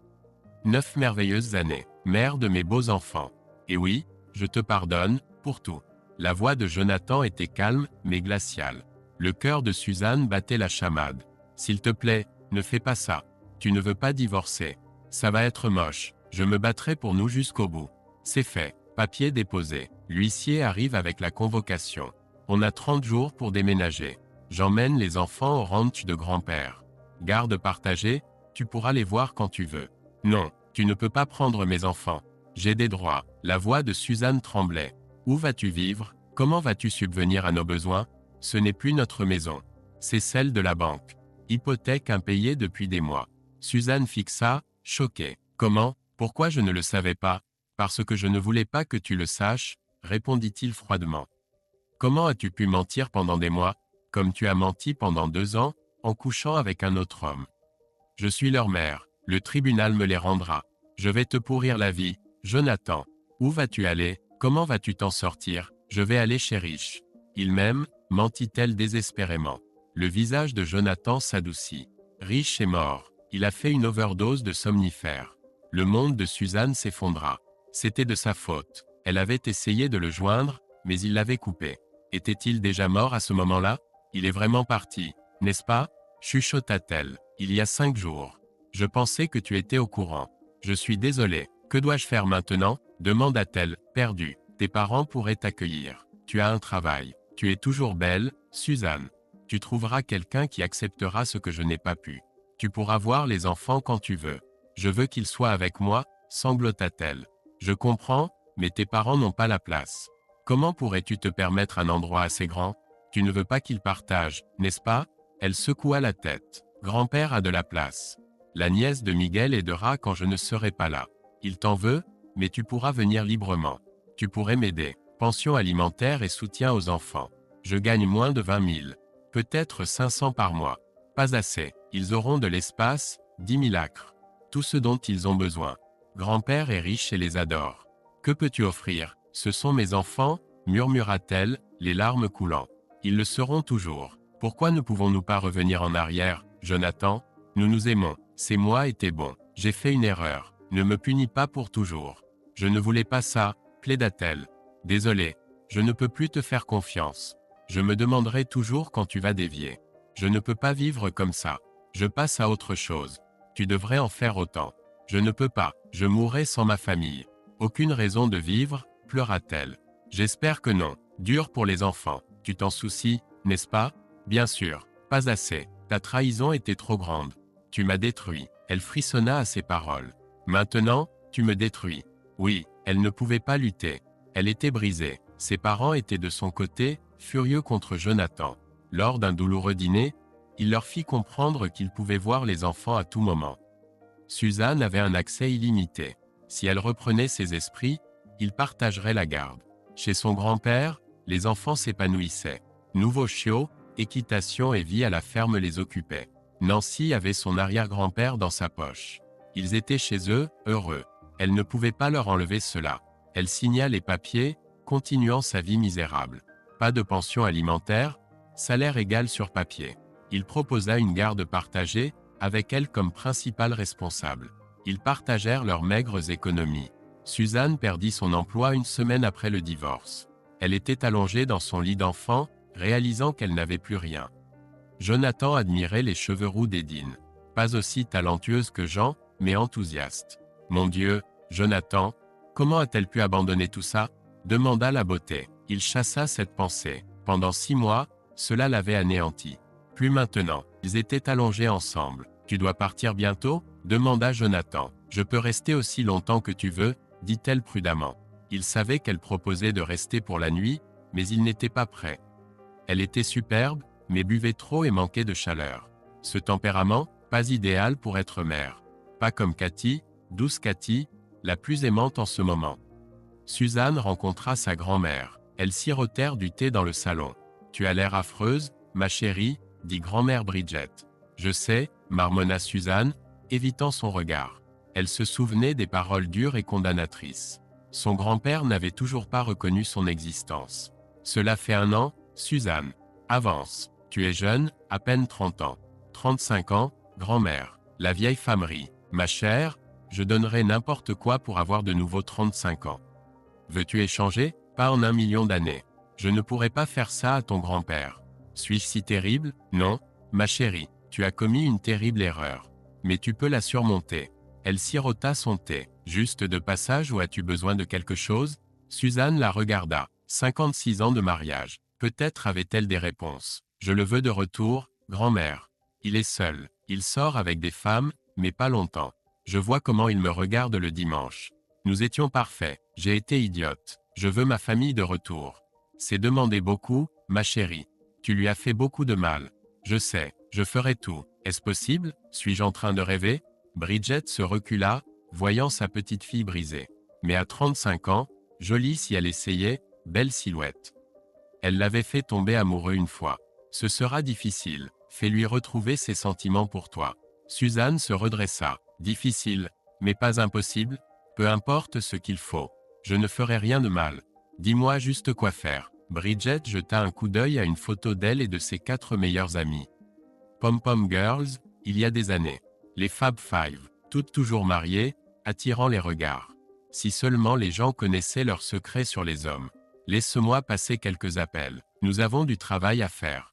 9 merveilleuses années, mère de mes beaux enfants. Et oui, je te pardonne, pour tout. La voix de Jonathan était calme, mais glaciale. Le cœur de Suzanne battait la chamade. S'il te plaît, ne fais pas ça. Tu ne veux pas divorcer. Ça va être moche. Je me battrai pour nous jusqu'au bout. C'est fait. Papier déposé. L'huissier arrive avec la convocation. On a 30 jours pour déménager. J'emmène les enfants au ranch de grand-père. Garde partagée, tu pourras les voir quand tu veux. Non, tu ne peux pas prendre mes enfants. J'ai des droits. La voix de Suzanne tremblait. Où vas-tu vivre? Comment vas-tu subvenir à nos besoins? Ce n'est plus notre maison. C'est celle de la banque. Hypothèque impayée depuis des mois. Suzanne fixa, choquée. Comment? Pourquoi je ne le savais pas? Parce que je ne voulais pas que tu le saches, répondit-il froidement. Comment as-tu pu mentir pendant des mois? comme tu as menti pendant 2 ans, en couchant avec un autre homme. Je suis leur mère, le tribunal me les rendra. Je vais te pourrir la vie, Jonathan. Où vas-tu aller? Comment vas-tu t'en sortir? Je vais aller chez Rich. Il m'aime, mentit-elle désespérément. Le visage de Jonathan s'adoucit. Rich est mort. Il a fait une overdose de somnifères. Le monde de Suzanne s'effondra. C'était de sa faute. Elle avait essayé de le joindre, mais il l'avait coupé. Était-il déjà mort à ce moment-là? Il est vraiment parti, n'est-ce pas? Chuchota-t-elle. Il y a 5 jours. Je pensais que tu étais au courant. Je suis désolée. Que dois-je faire maintenant? Demanda-t-elle, perdue. Tes parents pourraient t'accueillir. Tu as un travail. Tu es toujours belle, Suzanne. Tu trouveras quelqu'un qui acceptera ce que je n'ai pas pu. Tu pourras voir les enfants quand tu veux. Je veux qu'ils soient avec moi, sanglota-t-elle. Je comprends, mais tes parents n'ont pas la place. Comment pourrais-tu te permettre un endroit assez grand? Tu ne veux pas qu'ils partagent, n'est-ce pas? Elle secoua la tête. Grand-père a de la place. La nièce de Miguel aidera quand je ne serai pas là. Il t'en veut, mais tu pourras venir librement. Tu pourrais m'aider. Pension alimentaire et soutien aux enfants. Je gagne moins de 20 000. Peut-être 500 par mois. Pas assez. Ils auront de l'espace, 10 000 acres. Tout ce dont ils ont besoin. Grand-père est riche et les adore. Que peux-tu offrir? Ce sont mes enfants, murmura-t-elle, les larmes coulant. Ils le seront toujours. Pourquoi ne pouvons-nous pas revenir en arrière, Jonathan? Nous nous aimons. C'est moi et t'es bon. J'ai fait une erreur. Ne me punis pas pour toujours. Je ne voulais pas ça, plaida-t-elle. Désolé. Je ne peux plus te faire confiance. Je me demanderai toujours quand tu vas dévier. Je ne peux pas vivre comme ça. Je passe à autre chose. Tu devrais en faire autant. Je ne peux pas. Je mourrai sans ma famille. Aucune raison de vivre, pleura-t-elle. J'espère que non. Dur pour les enfants. Tu t'en soucies, n'est-ce pas? Bien sûr. Pas assez. Ta trahison était trop grande. Tu m'as détruit. Elle frissonna à ces paroles. Maintenant, tu me détruis. Oui, elle ne pouvait pas lutter. Elle était brisée. Ses parents étaient de son côté, furieux contre Jonathan. Lors d'un douloureux dîner, il leur fit comprendre qu'ils pouvaient voir les enfants à tout moment. Suzanne avait un accès illimité. Si elle reprenait ses esprits, ils partageraient la garde. Chez son grand-père, les enfants s'épanouissaient. Nouveau chiot, équitation et vie à la ferme les occupaient. Nancy avait son arrière-grand-père dans sa poche. Ils étaient chez eux, heureux. Elle ne pouvait pas leur enlever cela. Elle signa les papiers, continuant sa vie misérable. Pas de pension alimentaire, salaire égal sur papier. Il proposa une garde partagée, avec elle comme principale responsable. Ils partagèrent leurs maigres économies. Suzanne perdit son emploi une semaine après le divorce. Elle était allongée dans son lit d'enfant, réalisant qu'elle n'avait plus rien. Jonathan admirait les cheveux roux d'Edine. Pas aussi talentueuse que Jean, mais enthousiaste. Mon Dieu, Jonathan, comment a-t-elle pu abandonner tout ça? Demanda la beauté. Il chassa cette pensée. Pendant 6 mois, cela l'avait anéanti. Plus maintenant. Ils étaient allongés ensemble. Tu dois partir bientôt? Demanda Jonathan. Je peux rester aussi longtemps que tu veux, dit-elle prudemment. Il savait qu'elle proposait de rester pour la nuit, mais il n'était pas prêt. Elle était superbe, mais buvait trop et manquait de chaleur. Ce tempérament, pas idéal pour être mère. Pas comme Cathy, douce Cathy, la plus aimante en ce moment. Suzanne rencontra sa grand-mère. Elles sirotèrent du thé dans le salon. Tu as l'air affreuse, ma chérie, dit grand-mère Bridget. Je sais, marmonna Suzanne, évitant son regard. Elle se souvenait des paroles dures et condamnatrices. Son grand-père n'avait toujours pas reconnu son existence. Cela fait 1 an, Suzanne. Avance. Tu es jeune, à peine 30 ans. 35 ans, grand-mère. La vieille femme rit. Ma chère, je donnerais n'importe quoi pour avoir de nouveau 35 ans. Veux-tu échanger? Pas en 1 million d'années. Je ne pourrais pas faire ça à ton grand-père. Suis-je si terrible? Non, ma chérie, tu as commis une terrible erreur. Mais tu peux la surmonter. Elle sirota son thé. Juste de passage ou as-tu besoin de quelque chose? Suzanne la regarda. 56 ans de mariage. Peut-être avait-elle des réponses. Je le veux de retour, grand-mère. Il est seul. Il sort avec des femmes, mais pas longtemps. Je vois comment il me regarde le dimanche. Nous étions parfaits. J'ai été idiote. Je veux ma famille de retour. C'est demander beaucoup, ma chérie. Tu lui as fait beaucoup de mal. Je sais, je ferai tout. Est-ce possible? Suis-je en train de rêver? Bridget se recula, voyant sa petite fille brisée. Mais à 35 ans, jolie si elle essayait, belle silhouette. Elle l'avait fait tomber amoureux une fois. Ce sera difficile. Fais-lui retrouver ses sentiments pour toi. Suzanne se redressa. Difficile, mais pas impossible. Peu importe ce qu'il faut. Je ne ferai rien de mal. Dis-moi juste quoi faire. Bridget jeta un coup d'œil à une photo d'elle et de ses 4 meilleures amies. Pom-Pom Girls, il y a des années. Les Fab Five, toutes toujours mariées, attirant les regards. Si seulement les gens connaissaient leurs secrets sur les hommes. Laisse-moi passer quelques appels. Nous avons du travail à faire.